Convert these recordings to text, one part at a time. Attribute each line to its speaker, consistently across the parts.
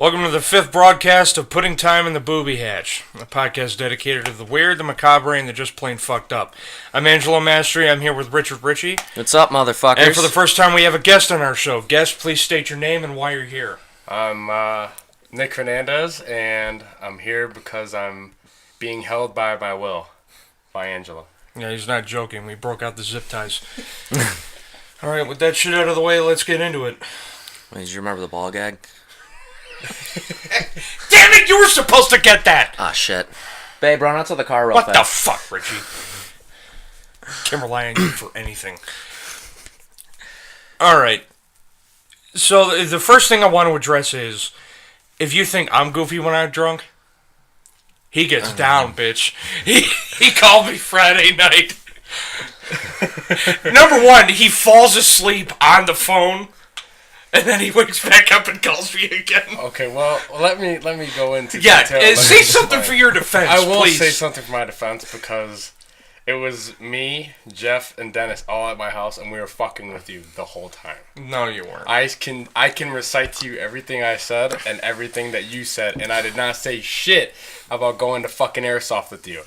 Speaker 1: Welcome to the fifth broadcast of Putting Time in the Booby Hatch, a podcast dedicated to the weird, the macabre, and the just plain fucked up. I'm Angelo Mastry. I'm here with Richard Ritchie.
Speaker 2: What's up, motherfuckers?
Speaker 1: And for the first time, we have a guest on our show. Guest, please state your name and why you're here.
Speaker 3: I'm Nick Fernandez, and I'm here because I'm being held by my will by Angelo.
Speaker 1: Yeah, he's not joking. We broke out the zip ties. All right, with that shit out of the way, let's get into it.
Speaker 2: Wait, did you remember the ball gag?
Speaker 1: Damn it, you were supposed to get that!
Speaker 2: Ah, shit. Babe, run out to the car real
Speaker 1: What
Speaker 2: fast.
Speaker 1: the fuck, Richie? Can't rely on you for anything. Alright. So, the first thing I want to address is, if you think I'm goofy when I'm drunk, he gets down, bitch. He called me Friday night. Number one, he falls asleep on the phone. And then he wakes back up and calls me again.
Speaker 3: Okay, well, let me go into
Speaker 1: detail. Say
Speaker 3: this
Speaker 1: something for your defense,
Speaker 3: I will
Speaker 1: please.
Speaker 3: say something for my defense because it was me, Jeff, and Dennis all at my house, and we were fucking with you the whole time.
Speaker 1: No, you weren't.
Speaker 3: I can recite to you everything I said and everything that you said, and I did not say shit about going to fucking airsoft with you.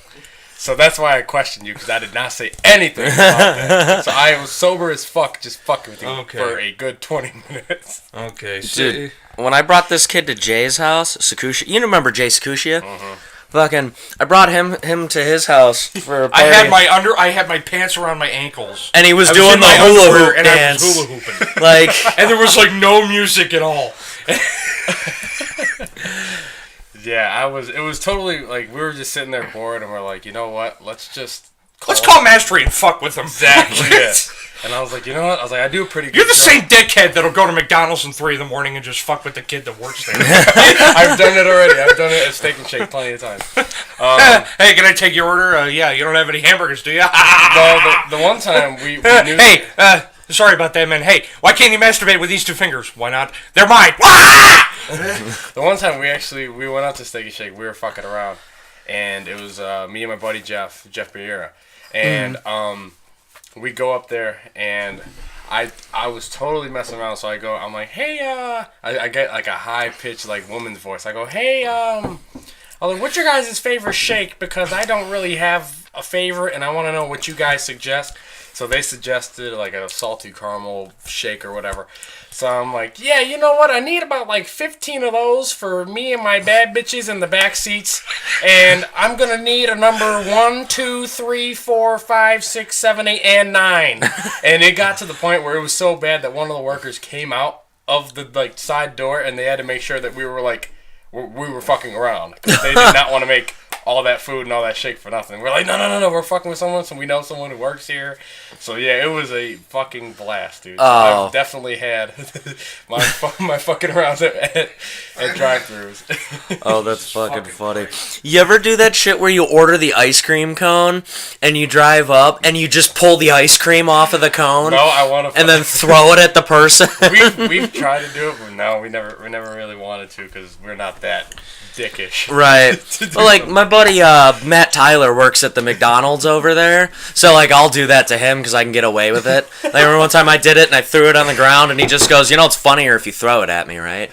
Speaker 3: So that's why I questioned you, because I did not say anything about that. So I was sober as fuck, just fucking with you for a good 20 minutes.
Speaker 1: Okay,
Speaker 2: Dude, when I brought this kid to Jay's house, Sakushia, you remember Jay Sakushia? Fucking, I brought him to his house for a party.
Speaker 1: I had my pants around my ankles.
Speaker 2: And he was doing the hula hoop dance.
Speaker 1: I was hula hooping.
Speaker 2: Like,
Speaker 1: and there was like no music at all.
Speaker 3: Yeah, it was totally, like, we were just sitting there bored, and we're like, you know what, let's
Speaker 1: call Mastery and fuck with him.
Speaker 3: Exactly. Yeah. And I was like, you know what, I do a pretty good
Speaker 1: You're the
Speaker 3: job.
Speaker 1: same dickhead that'll go to McDonald's in 3 a.m. and just fuck with the kid that works there.
Speaker 3: I've done it already. I've done it at Steak and Shake plenty of times.
Speaker 1: Hey, can I take your order? Yeah, you don't have any hamburgers, do you?
Speaker 3: The one time we knew...
Speaker 1: Hey, sorry about that, man. Hey, why can't you masturbate with these 2 fingers? Why not? They're mine.
Speaker 3: The one time we went out to Steak and Shake, we were fucking around, and it was me and my buddy Jeff Beera, and we go up there, and I was totally messing around, so I'm like, hey, I get like a high pitched like woman's voice. I go, hey, I'm like, what's your guys' favorite shake? Because I don't really have a favorite, and I want to know what you guys suggest. So they suggested like a salty caramel shake or whatever. So I'm like, yeah, you know what? I need about like 15 of those for me and my bad bitches in the back seats. And I'm going to need a number 1, 2, 3, 4, 5, 6, 7, 8, and 9. And it got to the point where it was so bad that one of the workers came out of the like side door, and they had to make sure that we were like, we were fucking around. Because they did not want to make all that food and all that shake for nothing. We're like, no, we're fucking with someone, so we know someone who works here. So yeah, it was a fucking blast, dude. So I've definitely had my fucking around at drive-thrus.
Speaker 2: oh, that's fucking funny. You ever do that shit where you order the ice cream cone, and you drive up, and you just pull the ice cream off of the cone?
Speaker 3: No, I want to.
Speaker 2: And then throw it at the person?
Speaker 3: We've tried to do it, but no, we never really wanted to, because we're not that dickish.
Speaker 2: Right. Well, like, my buddy Matt Tyler works at the McDonald's over there, so like I'll do that to him because I can get away with it. Like, I remember one time I did it and I threw it on the ground, and he just goes, you know, it's funnier if you throw it at me, right?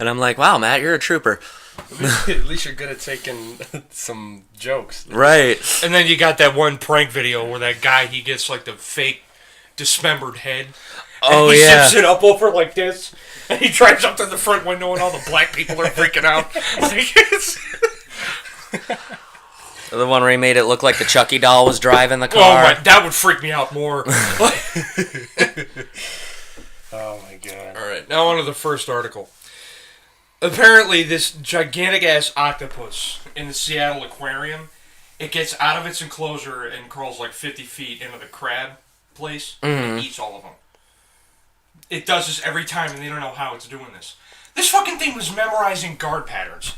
Speaker 2: And I'm like, wow, Matt, you're a trooper.
Speaker 3: At least you're good at taking some jokes.
Speaker 2: Right.
Speaker 1: And then you got that one prank video where that guy, he gets like the fake dismembered head. And he zips it up over like this, and he drives up to the front window, and all the black people are freaking out.
Speaker 2: The one where he made it look like the Chucky doll was driving the car.
Speaker 1: Oh my, that would freak me out more.
Speaker 3: Oh my god.
Speaker 1: Alright, now on to the first article. Apparently, this gigantic-ass octopus in the Seattle aquarium, it gets out of its enclosure and crawls like 50 feet into the crab place, and eats all of them. It does this every time, and they don't know how it's doing this. This fucking thing was memorizing guard patterns.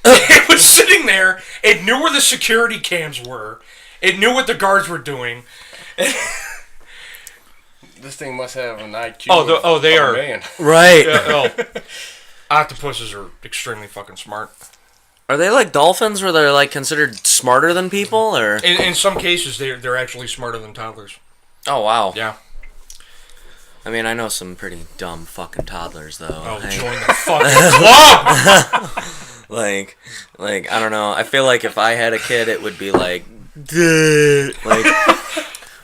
Speaker 1: It was sitting there. It knew where the security cams were. It knew what the guards were doing.
Speaker 3: This thing must have an IQ.
Speaker 1: They are.
Speaker 3: Man.
Speaker 2: Right.
Speaker 1: Octopuses are extremely fucking smart.
Speaker 2: Are they like dolphins, where they're like considered smarter than people, or?
Speaker 1: In some cases, they're actually smarter than toddlers.
Speaker 2: Oh wow.
Speaker 1: Yeah.
Speaker 2: I mean, I know some pretty dumb fucking toddlers, though.
Speaker 1: Oh,
Speaker 2: Hey.
Speaker 1: join the fucking club!
Speaker 2: Like, I don't know. I feel like if I had a kid, it would be like,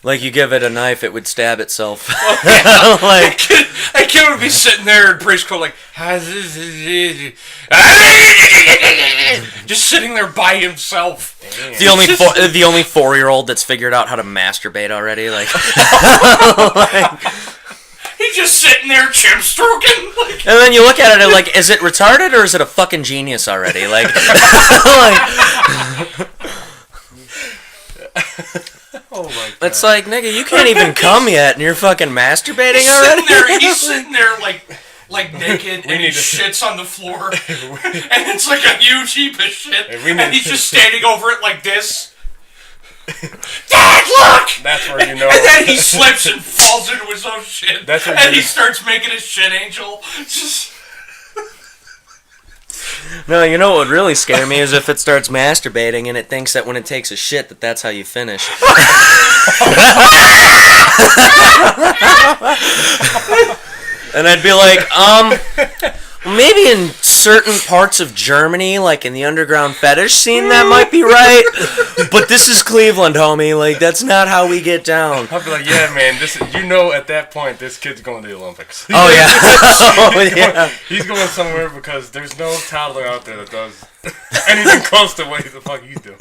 Speaker 2: like you give it a knife, it would stab itself. Like,
Speaker 1: that kid would be sitting there in preschool like, just sitting there by himself.
Speaker 2: the only 4-year-old that's figured out how to masturbate already. Like,
Speaker 1: He's just sitting there chimp stroking. Like,
Speaker 2: and then you look at it and like, is it retarded or is it a fucking genius already? Like,
Speaker 3: Oh my god.
Speaker 2: it's like, nigga, you can't even come yet, and you're fucking masturbating already.
Speaker 1: He's sitting there like naked, and he shits on the floor, and it's like a huge heap of shit, and he's just standing over it like this. Dad, look!
Speaker 3: That's where you know.
Speaker 1: And then he slips and falls into his own shit,
Speaker 3: That's where
Speaker 1: and
Speaker 3: you-
Speaker 1: he starts making a shit angel. Just
Speaker 2: No, you know what would really scare me is if it starts masturbating and it thinks that when it takes a shit that's how you finish. And I'd be like, maybe in certain parts of Germany, like in the underground fetish scene, that might be right. But this is Cleveland, homie. Like, that's not how we get down.
Speaker 3: I'll be like, yeah, man. At that point, this kid's going to the Olympics.
Speaker 2: Oh, yeah. Oh, yeah.
Speaker 3: He's going somewhere because there's no toddler out there that does anything close to what the fuck he's doing.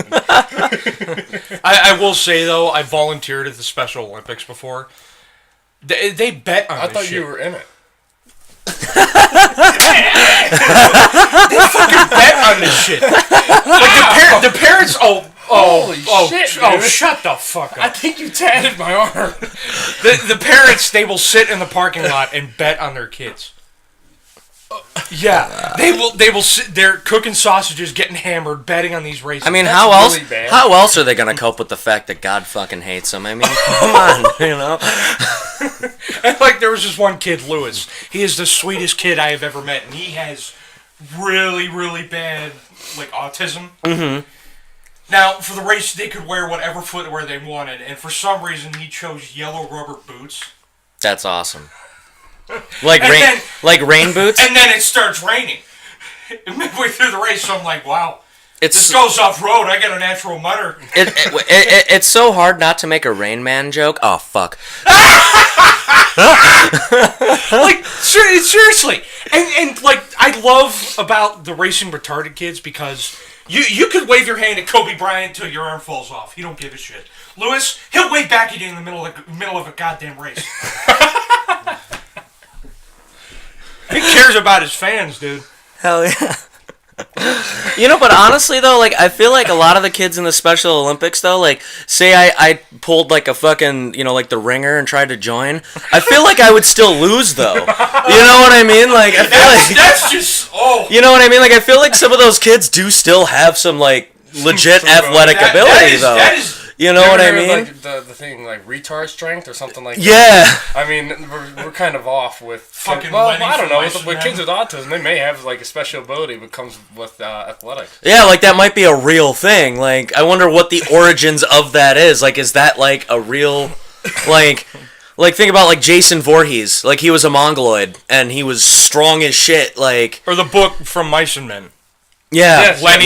Speaker 1: I will say though, I volunteered at the Special Olympics before. They bet on
Speaker 3: I
Speaker 1: this
Speaker 3: thought
Speaker 1: shit.
Speaker 3: you were in it.
Speaker 1: They fucking bet on this shit. Like the parents.
Speaker 3: Holy shit, dude.
Speaker 1: Shut the fuck
Speaker 3: I
Speaker 1: up.
Speaker 3: think you tatted my arm.
Speaker 1: The parents, they will sit in the parking lot and bet on their kids. Yeah, they will sit there cooking sausages, getting hammered, betting on these races.
Speaker 2: I mean,
Speaker 3: That's
Speaker 2: how else?
Speaker 3: really bad.
Speaker 2: How else are they gonna cope with the fact that God fucking hates them? I mean, come on, you know.
Speaker 1: And like there was this one kid, Lewis. He is the sweetest kid I have ever met, and he has really, really bad like autism. Mm-hmm. Now, for the race, they could wear whatever footwear they wanted, and for some reason, he chose yellow rubber boots.
Speaker 2: That's awesome. Like
Speaker 1: And
Speaker 2: rain,
Speaker 1: then-
Speaker 2: like rain boots.
Speaker 1: And then it starts raining midway through the race. So I'm like, wow,
Speaker 2: It's
Speaker 1: this goes off road. I got a natural mutter.
Speaker 2: it's so hard not to make a Rain Man joke. Oh fuck.
Speaker 1: Like seriously, and like I love about the racing retarded kids because you could wave your hand at Kobe Bryant till your arm falls off. He don't give a shit. Lewis, he'll wave back at you in the middle of a goddamn race. He cares about his fans, dude.
Speaker 2: Hell yeah. You know, but honestly though, like I feel like a lot of the kids in the Special Olympics though, like say I pulled like a fucking, you know, like the ringer and tried to join, I feel like I would still lose though. You know what I mean? Like I feel like
Speaker 1: That's just
Speaker 2: you know what I mean? Like I feel like some of those kids do still have some like legit athletic ability though.
Speaker 1: That is.
Speaker 2: You know
Speaker 3: You
Speaker 2: what I
Speaker 3: ever heard,
Speaker 2: mean?
Speaker 3: Like, the thing like retard strength or something like that.
Speaker 2: Yeah.
Speaker 3: I mean, we're kind of off with
Speaker 1: Fucking
Speaker 3: well,
Speaker 1: Lenny
Speaker 3: I don't
Speaker 1: from
Speaker 3: know.
Speaker 1: Mice
Speaker 3: With
Speaker 1: and
Speaker 3: kids
Speaker 1: Men.
Speaker 3: with autism, they may have like a special ability that comes with athletics.
Speaker 2: Yeah, like that might be a real thing. Like I wonder what the origins of that is. Like is that like a real like think about like Jason Voorhees. Like he was a mongoloid and he was strong as shit. Like
Speaker 1: Or the book from Mice and Men.
Speaker 2: yeah,
Speaker 3: Yes,
Speaker 1: Lenny.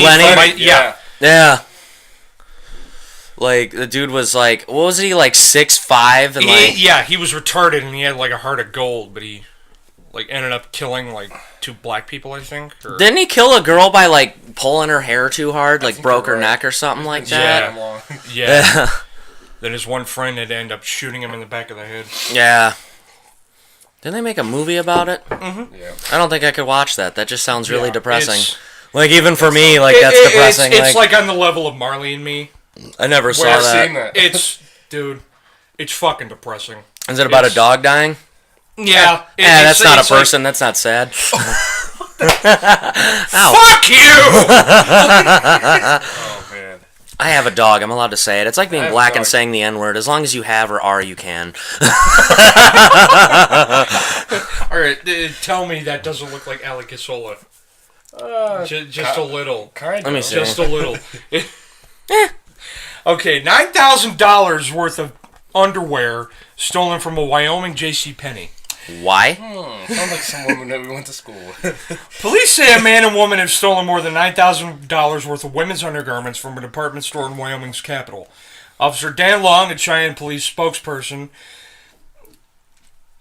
Speaker 1: Yeah.
Speaker 2: yeah. Like the dude was like, what was he like 6'5" and like
Speaker 1: He was retarded and he had like a heart of gold, but he like ended up killing like 2 black people, I think. Or...
Speaker 2: didn't he kill a girl by like pulling her hair too hard, like
Speaker 3: think
Speaker 2: broke
Speaker 3: you're
Speaker 2: her
Speaker 3: right.
Speaker 2: neck or something like
Speaker 1: Yeah.
Speaker 2: that?
Speaker 3: Long.
Speaker 1: Yeah.
Speaker 2: Yeah.
Speaker 1: Then his one friend had ended up shooting him in the back of the head.
Speaker 2: Yeah. Didn't they make a movie about it?
Speaker 3: Yeah.
Speaker 2: I don't think I could watch that. That just sounds really
Speaker 1: Yeah,
Speaker 2: depressing.
Speaker 1: it's-
Speaker 2: Like even for me, like that's depressing.
Speaker 1: It's like on the level of Marley and Me.
Speaker 2: I never saw
Speaker 3: I've
Speaker 2: that.
Speaker 3: seen that.
Speaker 1: It's, dude, it's fucking depressing.
Speaker 2: Is it about a
Speaker 1: It's-
Speaker 2: dog dying?
Speaker 1: Yeah.
Speaker 2: That's not a
Speaker 1: it's like,
Speaker 2: person. That's not sad. Ow.
Speaker 1: Fuck you!
Speaker 3: Oh man.
Speaker 2: I have a dog. I'm allowed to say it. It's like
Speaker 3: I
Speaker 2: being
Speaker 3: have a
Speaker 2: black and
Speaker 3: dog.
Speaker 2: saying the N-word. As long as you have or are, you can.
Speaker 1: Alright, tell me that doesn't look like Alec Casola. Just a little.
Speaker 3: Kind of.
Speaker 2: Let me see.
Speaker 1: Just a little. Okay, $9,000 worth of underwear stolen from a Wyoming JCPenney.
Speaker 2: Why?
Speaker 3: Sounds like some woman that we went to school with.
Speaker 1: Police say a man and woman have stolen more than $9,000 worth of women's undergarments from a department store in Wyoming's capital. Officer Dan Long, a Cheyenne police spokesperson,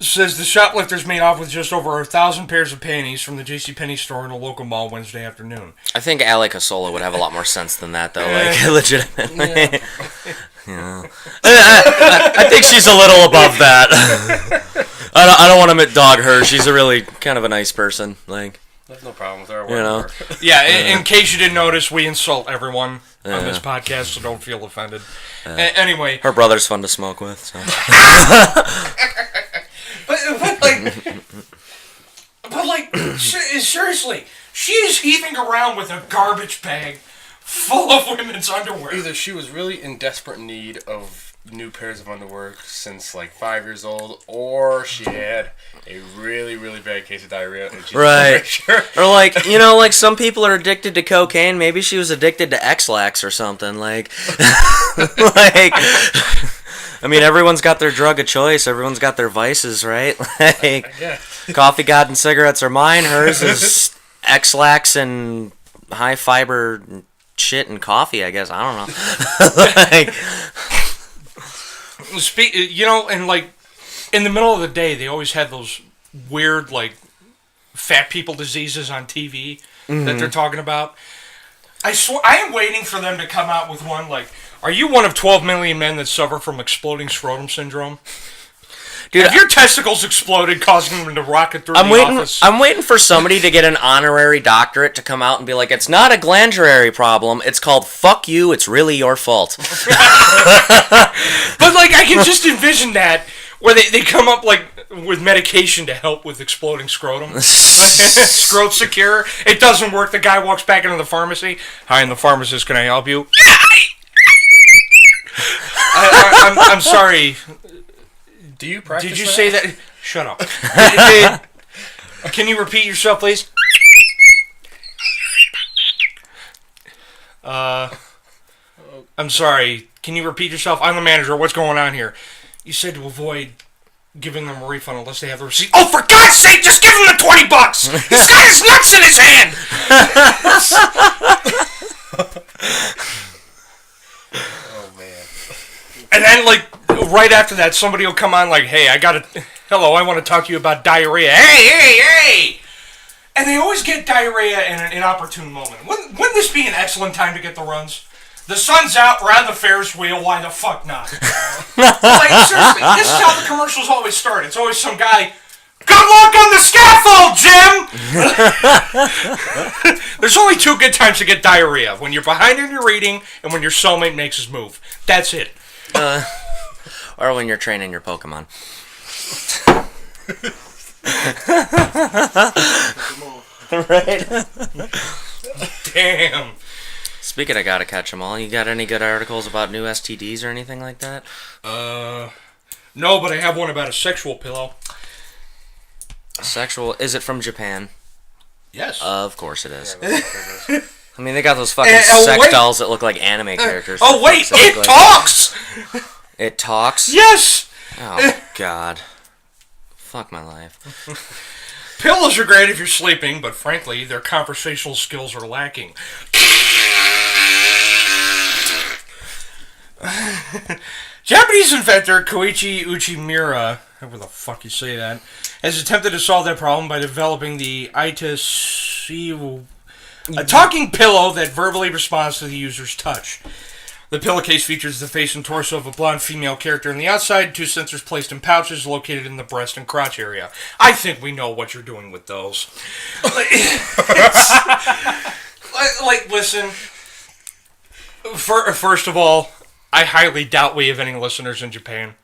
Speaker 1: says the shoplifters made off with just over 1,000 pairs of panties from the JCPenney store in a local mall Wednesday afternoon.
Speaker 2: I think Ale Casola would have a lot more sense than that, though. Like, legitimately. Yeah. I think she's a little above that. I don't want to dog her. She's a really kind of a nice person. Like,
Speaker 3: There's no problem with her.
Speaker 2: you know.
Speaker 1: Yeah, in case you didn't notice, we insult everyone on this podcast, so don't feel offended. Anyway.
Speaker 2: Her brother's fun to smoke with, so.
Speaker 1: But seriously, she is heaving around with a garbage bag full of women's underwear.
Speaker 3: Either she was really in desperate need of new pairs of underwear since like 5 years old, or she had a really, really bad case of diarrhea. And she
Speaker 2: Right.
Speaker 3: Sure.
Speaker 2: Or like, you know, like some people are addicted to cocaine. Maybe she was addicted to X-Lax or something. Like, like, I mean, everyone's got their drug of choice. Everyone's got their vices, right? Like,
Speaker 3: Yeah.
Speaker 2: Coffee God and cigarettes are mine. Hers is X-Lax and high fiber shit and coffee, I guess. I don't know. Like,
Speaker 1: You know, and like in the middle of the day, they always had those weird like fat people diseases on TV that they're talking about. I swear, I am waiting for them to come out with one like, are you one of 12 million men that suffer from exploding scrotum syndrome?
Speaker 2: dude,
Speaker 1: Have your testicles exploded, causing them to rocket through the office?
Speaker 2: I'm waiting for somebody to get an honorary doctorate to come out and be like, it's not a glandular problem. It's called fuck you. It's really your fault.
Speaker 1: But like, I can just envision that where they come up like with medication to help with exploding scrotum. Scrot Secure. It doesn't work. The guy walks back into the pharmacy. Hi, I'm the pharmacist. Can I help you? I'm sorry.
Speaker 3: Do you practice
Speaker 1: Did you
Speaker 3: that?
Speaker 1: say that? Shut up. Can you repeat yourself, please? I'm sorry. Can you repeat yourself? I'm the manager. What's going on here? You said to avoid giving them a refund unless they have the receipt. Oh, for God's sake, just give him the $20! He's got his nuts in his hand!
Speaker 3: Oh, man.
Speaker 1: And then, like, right after that, somebody will come on like, hey, hello, I want to talk to you about diarrhea. Hey! And they always get diarrhea in an inopportune moment. Wouldn't this be an excellent time to get the runs? The sun's out, we're on the Ferris wheel, why the fuck not? Like, seriously, this is how the commercials always start. It's always some guy, good luck on the scaffold, Jim! There's only two good times to get diarrhea. When you're behind in your reading, and when your cellmate makes his move. That's it.
Speaker 2: Or when you're training your Pokemon. Right?
Speaker 1: Damn.
Speaker 2: Speaking of gotta catch 'em all, you got any good articles about new STDs or anything like that?
Speaker 1: No, but I have one about a sexual pillow.
Speaker 2: Sexual? Is it from Japan?
Speaker 1: Yes.
Speaker 2: Of course it is. I mean, they got those fucking sex
Speaker 1: wait.
Speaker 2: dolls that look like anime characters.
Speaker 1: Oh, wait, it
Speaker 2: Like-
Speaker 1: talks!
Speaker 2: It talks?
Speaker 1: Yes!
Speaker 2: Oh, God. Fuck my life.
Speaker 1: Pillows are great if you're sleeping, but frankly, their conversational skills are lacking. Japanese inventor Koichi Uchimura, however the fuck you say that, has attempted to solve that problem by developing the Itasiu, a talking pillow that verbally responds to the user's touch. The pillowcase features the face and torso of a blonde female character on the outside, two sensors placed in pouches located in the breast and crotch area. I think we know what you're doing with those. Listen. First of all, I highly doubt we have any listeners in Japan.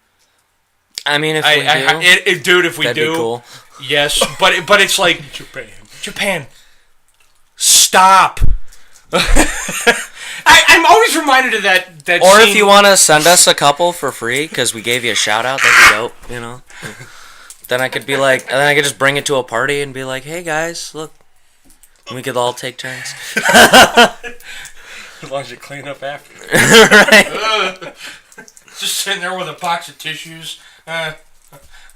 Speaker 2: I mean, if we do,
Speaker 1: dude, if we
Speaker 2: that'd
Speaker 1: do,
Speaker 2: be cool.
Speaker 1: Yes, but it's like Japan. Stop. I'm always reminded of that
Speaker 2: Or
Speaker 1: scene.
Speaker 2: if you want to send us a couple for free, because we gave you a shout out, that'd be dope, you know? Then I could be like, and then I could just bring it to a party and be like, hey guys, look. We could all take turns.
Speaker 3: As long as you clean up after.
Speaker 2: Right.
Speaker 1: Just sitting there with a box of tissues.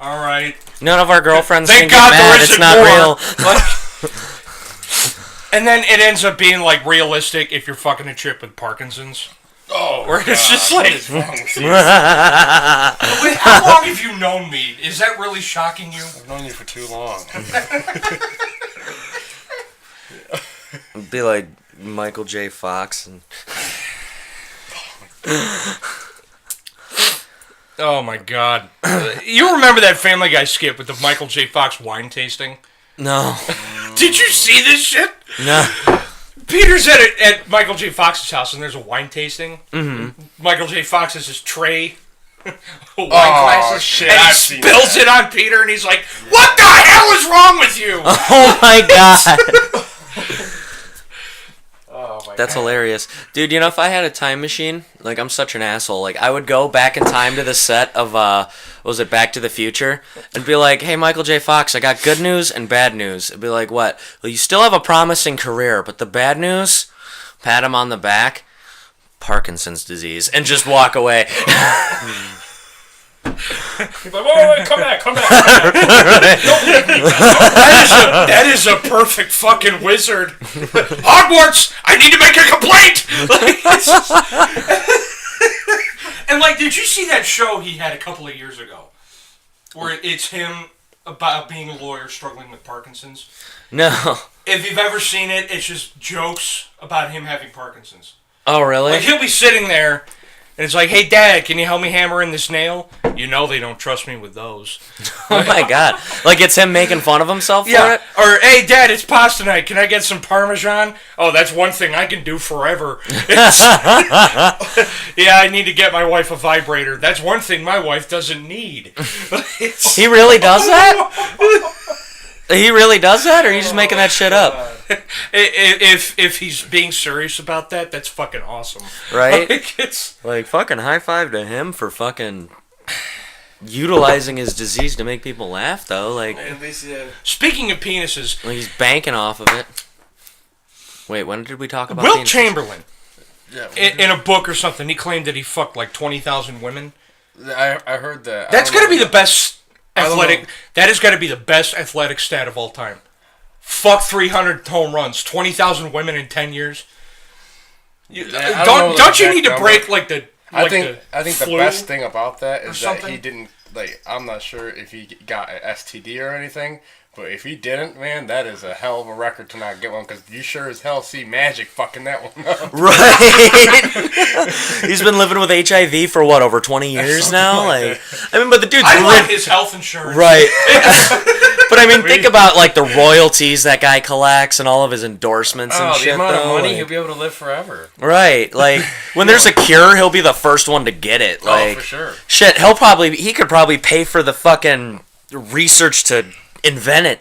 Speaker 1: All right.
Speaker 2: None of our girlfriends
Speaker 1: Thank
Speaker 2: can
Speaker 1: God
Speaker 2: get
Speaker 1: there
Speaker 2: mad.
Speaker 1: isn't
Speaker 2: It's not
Speaker 1: more.
Speaker 2: real.
Speaker 1: And then it ends up being like realistic if you're fucking a chick with Parkinson's.
Speaker 3: Oh,
Speaker 1: Where it's just like,
Speaker 3: what is wrong with you?
Speaker 1: wait, how long have you known me? Is that really shocking you?
Speaker 3: I've known you for too long.
Speaker 2: It'd be like Michael J. Fox and.
Speaker 1: Oh my God! You remember that Family Guy skit with the Michael J. Fox wine tasting?
Speaker 2: No.
Speaker 1: Did you see this shit?
Speaker 2: No.
Speaker 1: Peter's at Michael J. Fox's house, and there's a wine tasting. Mm-hmm. Michael J. Fox has his tray, wine glasses,
Speaker 3: shit,
Speaker 1: and he
Speaker 3: I've seen
Speaker 1: spills it on Peter, and he's like, "What the hell is wrong with you?"
Speaker 2: Oh my God.
Speaker 3: Oh my
Speaker 2: That's
Speaker 3: God.
Speaker 2: hilarious. Dude, you know, if I had a time machine, like, I'm such an asshole. Like, I would go back in time to the set of, what was it, Back to the Future? And be like, hey, Michael J. Fox, I got good news and bad news. It'd be like, what? Well, you still have a promising career, but the bad news? Pat him on the back. Parkinson's disease. And just walk away.
Speaker 3: He's like, wait, come back. Don't leave me.
Speaker 1: That is a perfect fucking wizard. Hogwarts, I need to make a complaint. And like, did you see that show he had a couple of years ago, where it's him about being a lawyer struggling with Parkinson's?
Speaker 2: No.
Speaker 1: If you've ever seen it, it's just jokes about him having Parkinson's.
Speaker 2: Oh, really?
Speaker 1: Like, he'll be sitting there, and it's like, hey, Dad, can you help me hammer in this nail? You know they don't trust me with those.
Speaker 2: Oh, my God. Like, it's him making fun of himself for it?
Speaker 1: Or, hey, Dad, it's pasta night. Can I get some Parmesan? Oh, that's one thing I can do forever. Yeah, I need to get my wife a vibrator. That's one thing my wife doesn't need.
Speaker 2: He really does that? He really does that, or are you just making that shit up?
Speaker 1: If he's being serious about that, that's fucking awesome.
Speaker 2: Right?
Speaker 1: Like, it's...
Speaker 2: Like, fucking high five to him for fucking utilizing his disease to make people laugh, though. Like,
Speaker 3: At least, yeah.
Speaker 1: Speaking of penises,
Speaker 2: like he's banking off of it. Wait, when did we talk about
Speaker 1: Wilt
Speaker 2: penises?
Speaker 1: Chamberlain,
Speaker 3: Yeah.
Speaker 1: in a book or something, he claimed that he fucked like 20,000 women.
Speaker 3: I heard that.
Speaker 1: That's got to be the best
Speaker 3: don't
Speaker 1: athletic...
Speaker 3: know.
Speaker 1: That has got to be the best athletic stat of all time. Fuck 300 home runs, 20,000 women in 10 years.
Speaker 3: I don't know the
Speaker 1: Don't you
Speaker 3: exact
Speaker 1: need to
Speaker 3: number.
Speaker 1: break like the...
Speaker 3: I think the
Speaker 1: flu
Speaker 3: best thing about that
Speaker 1: or
Speaker 3: is that
Speaker 1: something?
Speaker 3: he didn't, like, I'm not sure if he got an STD or anything, but if he didn't, man, that is a hell of a record to not get one, because you sure as hell see Magic fucking that one up.
Speaker 2: Right? He's been living with HIV for what, over 20 years now? Like, I mean, but the dude's
Speaker 1: I want his health insurance.
Speaker 2: right. But I mean, think about like the royalties that guy collects and all of his endorsements and
Speaker 3: Oh,
Speaker 2: shit.
Speaker 3: the amount of
Speaker 2: though,
Speaker 3: money,
Speaker 2: like-
Speaker 3: he'll be able to live forever.
Speaker 2: Right, like when there's a cure, he'll be the first one to get it. Like,
Speaker 3: for sure.
Speaker 2: Shit, he could probably pay for the fucking research to invent it,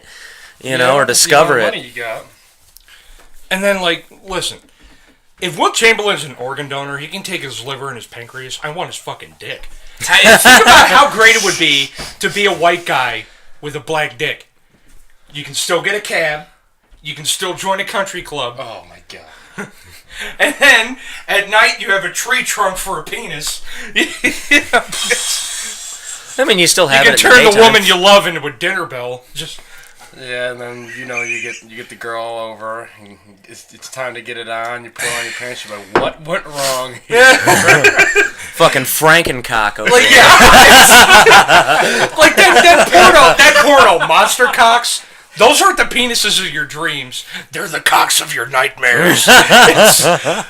Speaker 2: you know, or discover
Speaker 3: the
Speaker 2: it.
Speaker 3: amount of money you got.
Speaker 1: And then, like, listen. If Wilt Chamberlain's an organ donor, he can take his liver and his pancreas. I want his fucking dick. Think about how great it would be to be a white guy with a black dick. You can still get a cab. You can still join a country club.
Speaker 3: Oh my god.
Speaker 1: And then, at night, you have a tree trunk for a penis.
Speaker 2: I mean, you still
Speaker 1: You
Speaker 2: have
Speaker 1: can
Speaker 2: it in
Speaker 1: turn the
Speaker 2: daytime.
Speaker 1: woman you love into a dinner bell. Just
Speaker 3: Yeah, and then you get the girl over. And it's time to get it on. You put on your pants. You're like, what went wrong?
Speaker 2: Fucking Frankencock over
Speaker 1: like,
Speaker 2: there.
Speaker 1: yeah, like that porno, monster cocks. Those aren't the penises of your dreams. They're the cocks of your nightmares.
Speaker 3: I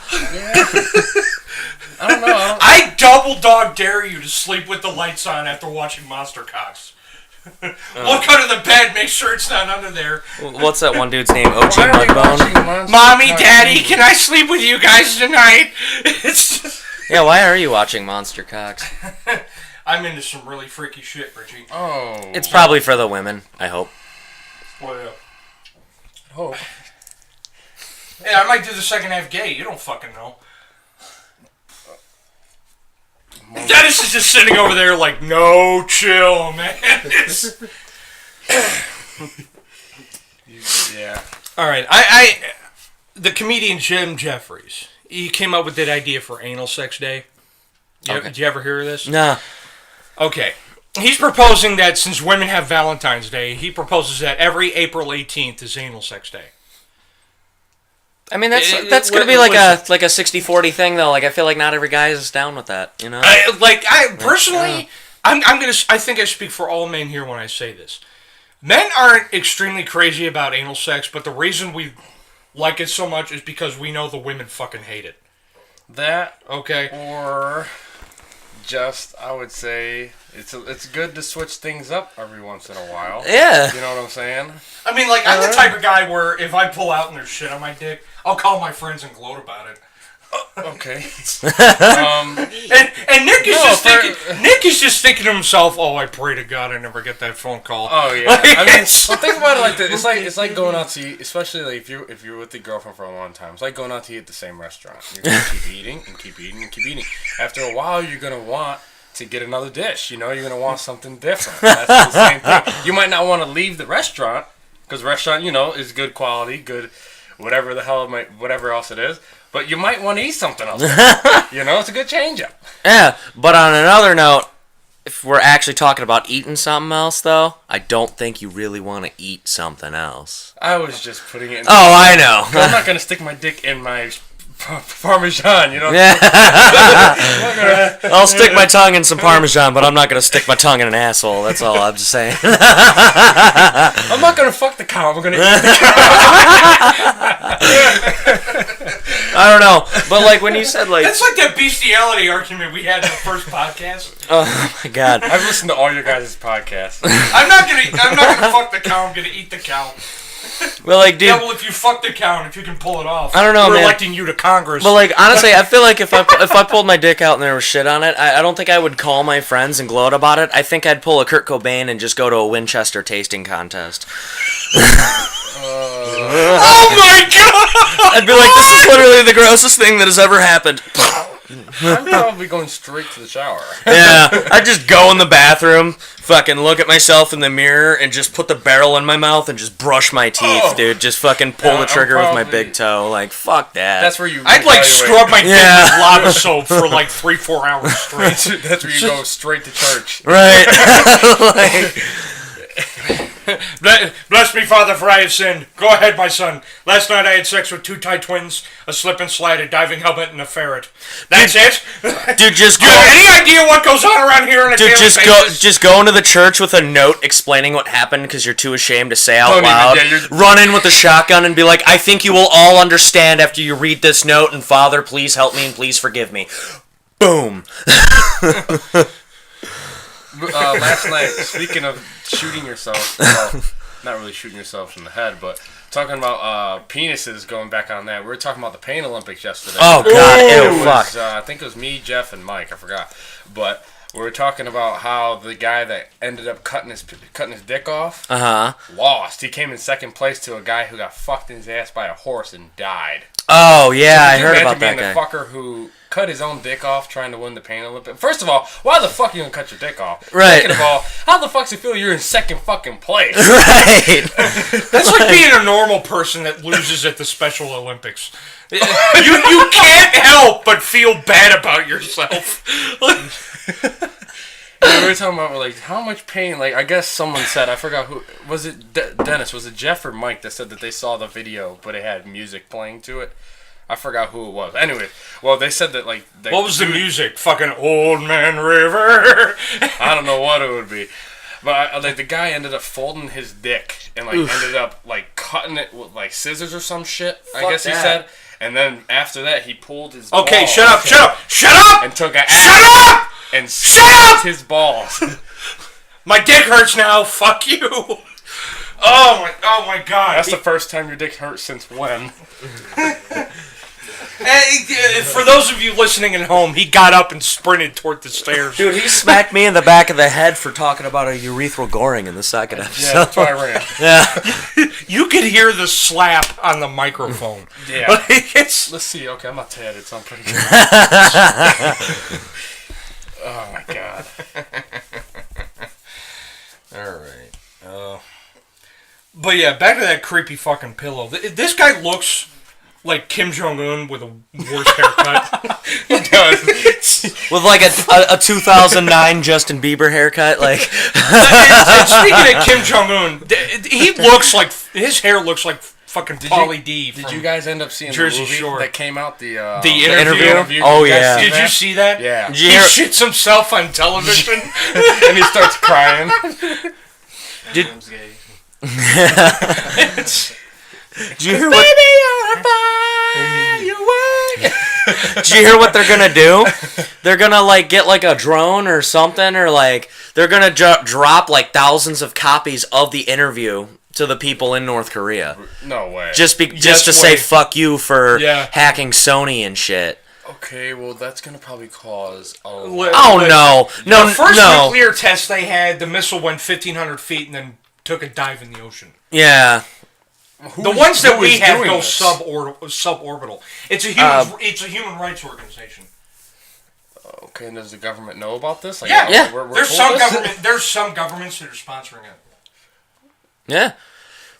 Speaker 3: don't know.
Speaker 1: I double dog dare you to sleep with the lights on after watching Monster Cocks. Look under the bed, make sure it's not under there.
Speaker 2: What's that one dude's name? OG
Speaker 3: Why are we watching
Speaker 2: Mudbone?
Speaker 3: Monster
Speaker 1: Mommy,
Speaker 3: Truck?
Speaker 1: Daddy, can I sleep with you guys tonight? It's just,
Speaker 2: Yeah, why are you watching Monster Cocks?
Speaker 1: I'm into some really freaky shit, Richie.
Speaker 3: Oh.
Speaker 2: It's probably for the women, I hope.
Speaker 1: Well, yeah.
Speaker 3: hope.
Speaker 1: Hey, I might do the second half gay. You don't fucking know. Dennis is just sitting over there like, no, chill, man.
Speaker 3: Yeah.
Speaker 1: All right, the comedian Jim Jeffries, he came up with that idea for Anal Sex Day.
Speaker 2: Okay.
Speaker 1: Did you ever hear of this?
Speaker 2: Nah.
Speaker 1: Okay. He's proposing that since women have Valentine's Day, he proposes that every April 18th is anal sex day.
Speaker 2: I mean, that's gonna be like a 60-40 thing, though. Like, I feel like not every guy is down with that, you know?
Speaker 1: I personally, I think I speak for all men here when I say this. Men aren't extremely crazy about anal sex, but the reason we like it so much is because we know the women fucking hate it.
Speaker 3: That,
Speaker 1: okay,
Speaker 3: or just, I would say, it's good to switch things up every once in a while.
Speaker 2: Yeah.
Speaker 3: You know what I'm saysaying?
Speaker 1: I mean, like, I'm the type of guy where if I pull out and there's shit on my dick, I'll call my friends and gloat about it.
Speaker 3: Okay.
Speaker 1: And Nick is just thinking to himself, "Oh, I pray to God I never get that phone call."
Speaker 3: Oh yeah. I mean, well, think about it like this. It's like going out to eat, especially like if you're with your girlfriend for a long time. It's like going out to eat at the same restaurant. You're gonna keep eating and keep eating and keep eating. After a while, you're gonna want to get another dish. You know, you're gonna want something different. That's the same thing. You might not want to leave the restaurant because the restaurant, you know, is good quality, good, whatever the hell whatever else it is. But you might want to eat something else. You know, it's a good change-up.
Speaker 2: Yeah, but on another note, if we're actually talking about eating something else, though, I don't think you really want to eat something else.
Speaker 3: I was just putting it in...
Speaker 2: Oh, I know.
Speaker 3: I'm not going to stick my dick in my Parmesan, you know?
Speaker 2: Yeah. I'll stick my tongue in some Parmesan, but I'm not going to stick my tongue in an asshole. That's all I'm just saying.
Speaker 3: I'm not going to fuck the cow. I'm going to eat the cow.
Speaker 2: I don't know. But, like, when you said, like...
Speaker 1: That's like that bestiality argument we had in the first podcast.
Speaker 2: Oh, my God.
Speaker 3: I've listened to all your guys' podcasts.
Speaker 1: I'm not gonna fuck the cow. I'm gonna eat the cow.
Speaker 2: Well, like, dude...
Speaker 1: Yeah, well, if you fuck the cow and if you can pull it off,
Speaker 2: I don't know,
Speaker 1: we're
Speaker 2: man.
Speaker 1: electing you to Congress.
Speaker 2: But, like, honestly, I feel like if I pulled my dick out and there was shit on it, I don't think I would call my friends and gloat about it. I think I'd pull a Kurt Cobain and just go to a Winchester tasting contest.
Speaker 1: Oh my God!
Speaker 2: I'd be like, this is literally the grossest thing that has ever happened.
Speaker 3: I'm probably going straight to the shower.
Speaker 2: Yeah, I'd just go in the bathroom, fucking look at myself in the mirror, and just put the barrel in my mouth and just brush my teeth, dude. Just fucking pull the trigger with my big toe. Like, fuck that.
Speaker 3: That's where you...
Speaker 1: I'd, like, scrub my dick with lava soap for, like, 3-4 hours straight.
Speaker 3: That's where you go straight to church.
Speaker 2: Right. Like...
Speaker 1: Bless me, Father, for I have sinned. Go ahead, my son. Last night I had sex with 2 Thai twins, a slip and slide, a diving helmet, and a ferret. That's it?
Speaker 2: Dude, just
Speaker 1: go... Do you have any idea what goes on around here on a daily basis?
Speaker 2: Just go into the church with a note explaining what happened because you're too ashamed to say out loud. Run in with a shotgun and be like, I think you will all understand after you read this note, and Father, please help me and please forgive me. Boom.
Speaker 3: Last night, speaking of shooting yourself, well, not really shooting yourself in the head, but talking about penises, going back on that, we were talking about the Pain Olympics yesterday.
Speaker 2: Oh, God, ew, fuck.
Speaker 3: I think it was me, Jeff, and Mike, I forgot. But we were talking about how the guy that ended up cutting his dick off lost. He came in second place to a guy who got fucked in his ass by a horse and died.
Speaker 2: Oh, yeah, I heard
Speaker 3: Imagine
Speaker 2: about that
Speaker 3: being
Speaker 2: guy.
Speaker 3: the fucker who cut his own dick off trying to win the Pain Olympics. First of all, why the fuck are you gonna cut your dick off?
Speaker 2: Right.
Speaker 3: Second of all, how the fuck's it feel you're in second fucking place?
Speaker 2: Right.
Speaker 1: That's like being a normal person that loses at the Special Olympics. You can't help but feel bad about yourself.
Speaker 3: We were talking about, like, how much pain, like, I guess someone said, I forgot who, was it Dennis, was it Jeff or Mike that said that they saw the video, but it had music playing to it? I forgot who it was. Anyway, well, they said that, like...
Speaker 1: What was the music? Fucking Old Man River?
Speaker 3: I don't know what it would be. But, like, the guy ended up folding his dick and, like, ended up, like, cutting it with, like, scissors or some shit, I guess he said. And then, after that, he pulled his balls.
Speaker 1: Okay, shut up!
Speaker 3: And took a...
Speaker 1: Shut up!
Speaker 3: And
Speaker 1: shut up!
Speaker 3: his balls.
Speaker 1: My dick hurts now. Fuck you. Oh my God.
Speaker 3: That's the first time your dick hurts since when?
Speaker 1: For those of you listening at home, he got up and sprinted toward the stairs.
Speaker 2: Dude, he smacked me in the back of the head for talking about a urethral goring in the second episode.
Speaker 3: Yeah, that's why I ran.
Speaker 2: Yeah.
Speaker 1: You could hear the slap on the microphone.
Speaker 3: Yeah.
Speaker 1: Let's
Speaker 3: see. Okay, I'm not tatted, so I'm pretty good. Oh my God.
Speaker 1: Alright. But yeah, back to that creepy fucking pillow. This guy looks like Kim Jong-un with a worse haircut.
Speaker 3: He does.
Speaker 2: With like a 2009 Justin Bieber haircut, like.
Speaker 1: And speaking of Kim Jong-un, he looks like his hair looks like fucking Pauly D.
Speaker 3: Did you guys end up seeing
Speaker 1: Jersey
Speaker 3: the movie
Speaker 1: Shore
Speaker 3: that came out? The
Speaker 1: interview?
Speaker 2: Oh,
Speaker 3: Did you guys
Speaker 2: yeah.
Speaker 3: see
Speaker 1: Did
Speaker 3: that?
Speaker 1: you see that?
Speaker 3: Yeah.
Speaker 2: Did you
Speaker 1: He
Speaker 2: hear-
Speaker 1: shits himself on television.
Speaker 3: And he starts crying.
Speaker 2: Did,
Speaker 1: It's-
Speaker 2: did you hear what? Did you hear what they're gonna do? They're gonna like get like a drone or something, or like they're gonna drop like thousands of copies of the interview to the people in North Korea,
Speaker 3: No way.
Speaker 2: just
Speaker 1: Yes,
Speaker 2: to say
Speaker 1: wait.
Speaker 2: fuck you for
Speaker 1: Yeah.
Speaker 2: hacking Sony and shit.
Speaker 3: Okay, well that's gonna probably cause a
Speaker 1: Li-
Speaker 2: Oh
Speaker 1: li-
Speaker 2: no, no,
Speaker 1: The first
Speaker 2: no.
Speaker 1: nuclear test they had, the missile went 1,500 feet and then took a dive in the ocean.
Speaker 2: Yeah,
Speaker 1: The ones that
Speaker 3: who
Speaker 1: we
Speaker 3: is
Speaker 1: have
Speaker 3: doing
Speaker 1: go
Speaker 3: this?
Speaker 1: suborbital. It's a human rights organization.
Speaker 3: Okay, and does the government know about this? Like,
Speaker 1: Yeah,
Speaker 2: Yeah.
Speaker 3: We're
Speaker 1: There's
Speaker 3: told
Speaker 1: some
Speaker 3: this?
Speaker 1: There's some governments that are sponsoring it.
Speaker 2: yeah.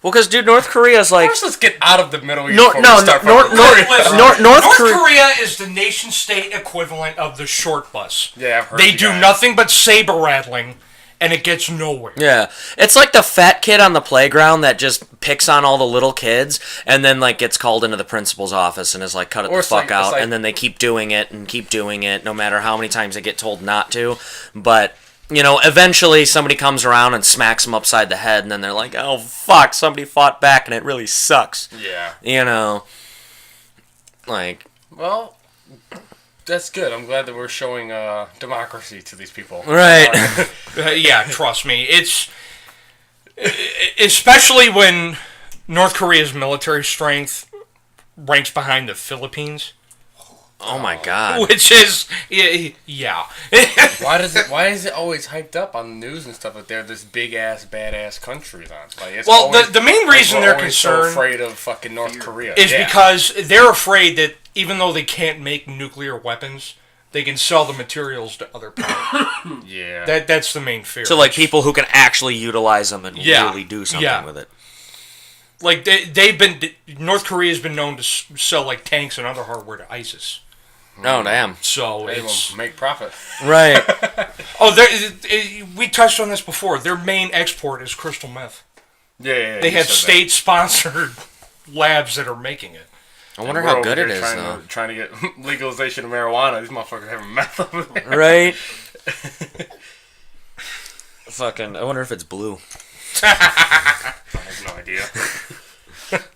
Speaker 2: Well, because dude, North Korea's like
Speaker 3: First, let's get out of the Middle East.
Speaker 2: No,
Speaker 3: before
Speaker 2: no,
Speaker 3: we start
Speaker 2: no,
Speaker 3: fucking-
Speaker 2: no,
Speaker 1: Listen,
Speaker 2: North
Speaker 1: North
Speaker 2: Korea-
Speaker 1: Korea is the nation-state equivalent of the short bus.
Speaker 3: Yeah, I've heard
Speaker 1: They
Speaker 3: you
Speaker 1: do
Speaker 3: guys.
Speaker 1: nothing but saber rattling, and it gets nowhere.
Speaker 2: Yeah, it's like the fat kid on the playground that just picks on all the little kids, and then like gets called into the principal's office and is like, "Cut it
Speaker 3: Or
Speaker 2: the
Speaker 3: it's
Speaker 2: fuck
Speaker 3: like-
Speaker 2: out,"
Speaker 3: it's like-
Speaker 2: and then they keep doing it and keep doing it, no matter how many times they get told not to. But you know, eventually somebody comes around and smacks them upside the head, and then they're like, "Oh fuck, somebody fought back, and it really sucks."
Speaker 3: Yeah.
Speaker 2: You know, like
Speaker 3: Well, that's good. I'm glad that we're showing democracy to these people.
Speaker 2: right.
Speaker 1: Yeah, trust me. It's especially when North Korea's military strength ranks behind the Philippines,
Speaker 2: Oh my god.
Speaker 1: which is yeah.
Speaker 3: Why is it always hyped up on the news and stuff that they're this big ass badass country then? Like, it's
Speaker 1: Well,
Speaker 3: always,
Speaker 1: the main reason
Speaker 3: we're
Speaker 1: they're
Speaker 3: always so
Speaker 1: concerned
Speaker 3: afraid of fucking North Korea
Speaker 1: is
Speaker 3: Yeah.
Speaker 1: because they're afraid that even though they can't make nuclear weapons, they can sell the materials to other powers.
Speaker 3: Yeah.
Speaker 1: That's the main fear.
Speaker 2: So like people who can actually utilize them and
Speaker 1: Yeah.
Speaker 2: really do something
Speaker 1: Yeah.
Speaker 2: with it.
Speaker 1: like North Korea's been known to sell like tanks and other hardware to ISIS.
Speaker 2: Oh damn.
Speaker 1: So
Speaker 3: They
Speaker 1: it's
Speaker 3: will make profit.
Speaker 2: Right.
Speaker 1: we touched on this before. Their main export is crystal meth.
Speaker 3: Yeah.
Speaker 1: They
Speaker 3: you
Speaker 1: have
Speaker 3: said that.
Speaker 1: state-sponsored labs that are making it.
Speaker 2: I wonder
Speaker 3: We're
Speaker 2: how
Speaker 3: over
Speaker 2: good it
Speaker 3: here
Speaker 2: is though.
Speaker 3: trying to get legalization of marijuana. These motherfuckers having meth over there.
Speaker 2: Right. Fucking. I wonder if it's blue.
Speaker 3: I have no idea.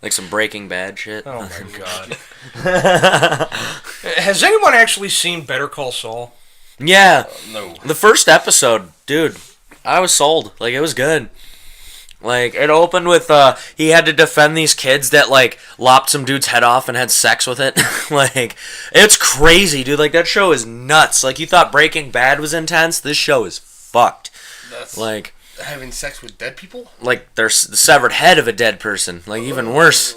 Speaker 2: Like some Breaking Bad shit.
Speaker 1: Oh my god. Has anyone actually seen Better Call Saul?
Speaker 2: Yeah.
Speaker 3: No.
Speaker 2: The first episode, dude, I was sold. Like, it was good. Like, it opened with, he had to defend these kids that, like, lopped some dude's head off and had sex with it. Like, it's crazy, dude. Like, that show is nuts. Like, you thought Breaking Bad was intense? This show is fucked.
Speaker 3: That's
Speaker 2: Like,
Speaker 3: having sex with dead people?
Speaker 2: there's the severed head of a dead person. Like, even worse.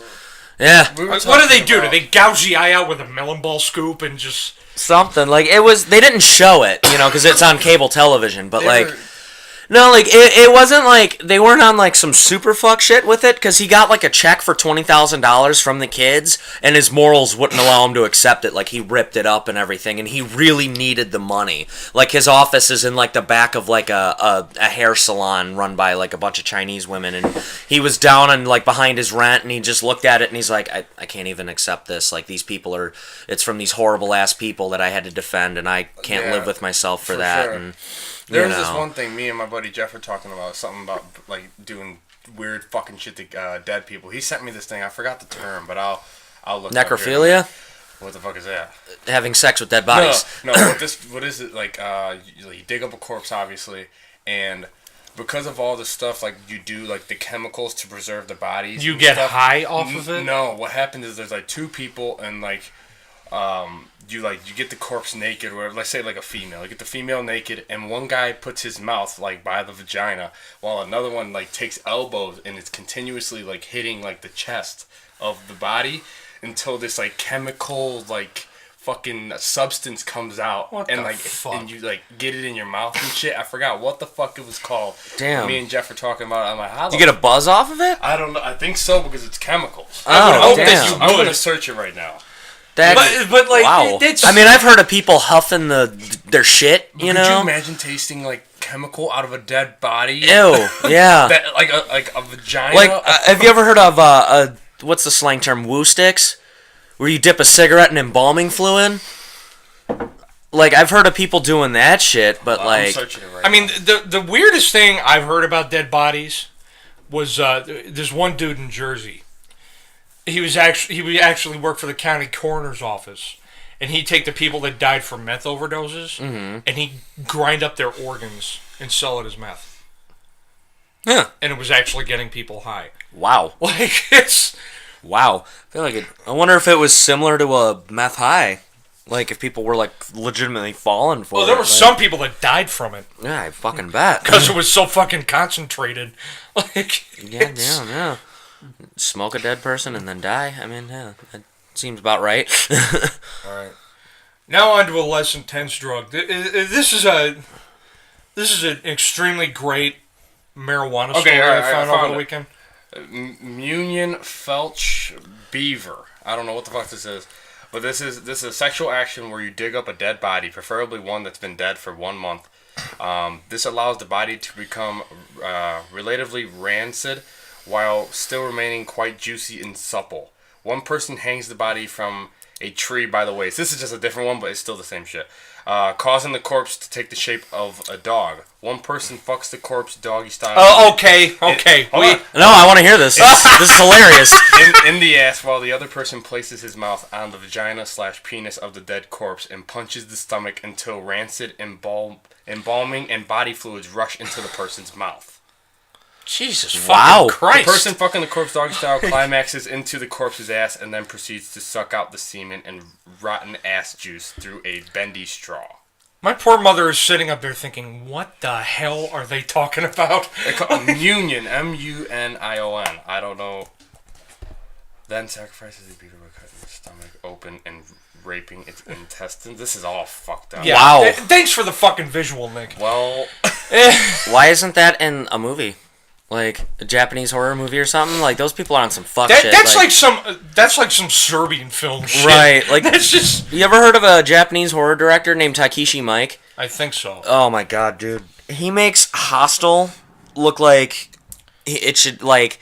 Speaker 2: Yeah.
Speaker 3: We were
Speaker 1: Like, what do they
Speaker 3: talking
Speaker 1: do? Do
Speaker 3: about-
Speaker 1: they gouge the eye out with a melon ball scoop and just...
Speaker 2: Something. Like, it was, they didn't show it, you know, because it's on cable television. But,
Speaker 3: they
Speaker 2: like...
Speaker 3: were-
Speaker 2: No, like, it wasn't like, they weren't on, like, some super fuck shit with it, because he got, like, a check for $20,000 from the kids, and his morals wouldn't allow him to accept it. Like, he ripped it up and everything, and he really needed the money. Like, his office is in, like, the back of, like, a hair salon run by, like, a bunch of Chinese women, and he was down and, like, behind his rent, and he just looked at it, and he's like, I can't even accept this. Like, these people are, it's from these horrible-ass people that I had to defend, and I can't
Speaker 3: Yeah,
Speaker 2: live with myself for
Speaker 3: for
Speaker 2: that,
Speaker 3: sure.
Speaker 2: and...
Speaker 3: There
Speaker 2: you
Speaker 3: was this
Speaker 2: know.
Speaker 3: one thing me and my buddy Jeff were talking about, something about like doing weird fucking shit to dead people. He sent me this thing. I forgot the term, but I'll look. it up here.
Speaker 2: Necrophilia?
Speaker 3: What the fuck is that?
Speaker 2: Having sex with dead bodies.
Speaker 3: No. What is it like? You dig up a corpse, obviously, and because of all the stuff like you do, like the chemicals to preserve the bodies.
Speaker 1: You
Speaker 3: and
Speaker 1: get
Speaker 3: stuff,
Speaker 1: high off of it?
Speaker 3: No, what happens is there's like two people and like. You get the corpse naked, or let's say like a female. You get the female naked, and one guy puts his mouth like by the vagina, while another one like takes elbows, and it's continuously like hitting like the chest of the body until this like chemical like fucking substance comes out
Speaker 1: What
Speaker 3: and
Speaker 1: the
Speaker 3: like
Speaker 1: fuck?
Speaker 3: and you like get it in your mouth and shit. I forgot what the fuck it was called.
Speaker 2: Damn.
Speaker 3: Me and Jeff were talking about it. I'm like, how the
Speaker 2: You get a buzz off of it?
Speaker 3: I don't know. I think so because it's chemicals.
Speaker 1: I would
Speaker 2: Oh,
Speaker 1: hope that
Speaker 2: damn.
Speaker 1: you
Speaker 3: I'm
Speaker 1: would.
Speaker 3: gonna search it right now.
Speaker 1: But like,
Speaker 2: wow.
Speaker 1: it's.
Speaker 2: I mean, I've heard of people huffing their shit, you
Speaker 3: Could
Speaker 2: know?
Speaker 3: you imagine tasting like chemical out of a dead body?
Speaker 2: Ew, yeah.
Speaker 3: That, like a vagina.
Speaker 2: Like, have you ever heard of, what's the slang term, woo sticks? Where you dip a cigarette in embalming fluid? Like, I've heard of people doing that shit, but
Speaker 3: I'm
Speaker 2: like...
Speaker 3: searching it right
Speaker 1: I mean, the weirdest thing I've heard about dead bodies was there's one dude in Jersey. He would actually work for the county coroner's office, and he'd take the people that died from meth overdoses, and he'd grind up their organs and sell it as meth.
Speaker 2: Huh.
Speaker 1: And it was actually getting people high.
Speaker 2: Wow.
Speaker 1: Like, it's...
Speaker 2: Wow. I feel like I wonder if it was similar to a meth high. Like, if people were, like, legitimately falling for it.
Speaker 1: Well, there were
Speaker 2: like,
Speaker 1: some people that died from it.
Speaker 2: Yeah, I fucking bet.
Speaker 1: Because it was so fucking concentrated. Like,
Speaker 2: Yeah. Smoke a dead person and then die. I mean, yeah, that seems about right.
Speaker 1: Alright. Now on to a less intense drug. This is an extremely great marijuana story
Speaker 3: alright,
Speaker 1: I found
Speaker 3: I found
Speaker 1: over the
Speaker 3: it.
Speaker 1: weekend.
Speaker 3: Munion Felch Beaver. I don't know what the fuck this is. But this is a sexual action where you dig up a dead body, preferably one that's been dead for 1 month. This allows the body to become relatively rancid while still remaining quite juicy and supple. One person hangs the body from a tree by the waist. This is just a different one, but it's still the same shit. Causing the corpse to take the shape of a dog. One person fucks the corpse doggy style.
Speaker 1: Oh, okay.
Speaker 3: Hold on.
Speaker 2: No, I want to hear this. This is hilarious.
Speaker 3: in the ass, while the other person places his mouth on the vagina/penis of the dead corpse and punches the stomach until rancid embalming and body fluids rush into the person's mouth.
Speaker 1: Jesus
Speaker 2: Wow.
Speaker 1: fucking Christ.
Speaker 3: The person fucking the corpse doggy style climaxes into the corpse's ass and then proceeds to suck out the semen and rotten ass juice through a bendy straw.
Speaker 1: My poor mother is sitting up there thinking, what the hell are they talking about?
Speaker 3: They call it Munion, M-U-N-I-O-N. I don't know. Then sacrifices the beaver by cutting its stomach open and raping its intestines. This is all fucked up.
Speaker 1: Yeah,
Speaker 2: Wow.
Speaker 1: Thanks for the fucking visual, Nick.
Speaker 3: Well,
Speaker 2: Why isn't that in a movie? Like a Japanese horror movie or something? Like those people are on some fuck shit.
Speaker 1: That's like some Serbian film shit.
Speaker 2: Right, like
Speaker 1: that's just.
Speaker 2: you ever heard of a Japanese horror director named Takeshi Mike?
Speaker 1: I think so.
Speaker 2: Oh my god, dude. He makes Hostel look like it should like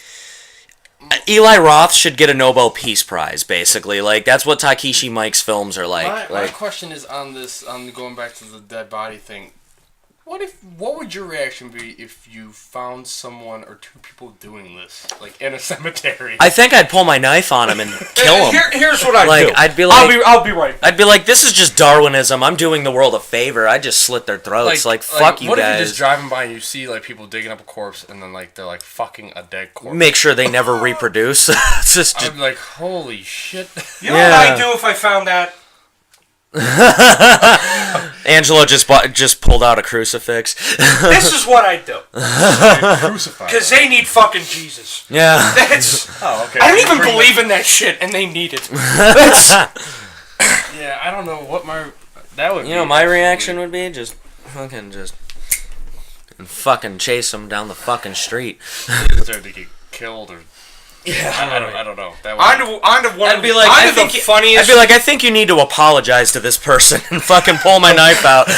Speaker 2: Eli Roth should get a Nobel Peace Prize, basically. Like that's what Takeshi Mike's films are like.
Speaker 3: my question is on going back to the dead body thing. What would your reaction be if you found someone or two people doing this, like in a cemetery?
Speaker 2: I think I'd pull my knife on him and kill him.
Speaker 1: Here's what I'd
Speaker 2: Like,
Speaker 1: do.
Speaker 2: I'd be like-
Speaker 1: I'll be right.
Speaker 2: I'd be like, this is just Darwinism. I'm doing the world a favor. I just slit their throats. Like fuck you
Speaker 3: what
Speaker 2: guys.
Speaker 3: if you're just driving by and you see like people digging up a corpse and then like they're like fucking a dead corpse?
Speaker 2: Make sure they never reproduce. It's just
Speaker 3: I'd be like, holy shit.
Speaker 1: You know what I'd do if I found that?
Speaker 2: Angelo just pulled out a crucifix.
Speaker 1: This is what I'd do.
Speaker 3: Crucified.
Speaker 1: Because they need fucking Jesus.
Speaker 2: Yeah.
Speaker 1: That's.
Speaker 3: Oh, okay.
Speaker 1: I don't even believe in that shit, and they need it.
Speaker 3: Yeah, I don't know what that would.
Speaker 2: You know, my reaction would be just fucking chase them down the fucking street.
Speaker 3: deserve to get killed or. Yeah, I don't know. That would
Speaker 1: On to one.
Speaker 2: I'd be like,
Speaker 1: I think the funniest.
Speaker 2: I'd be like, I think you need to apologize to this person and fucking pull my knife out.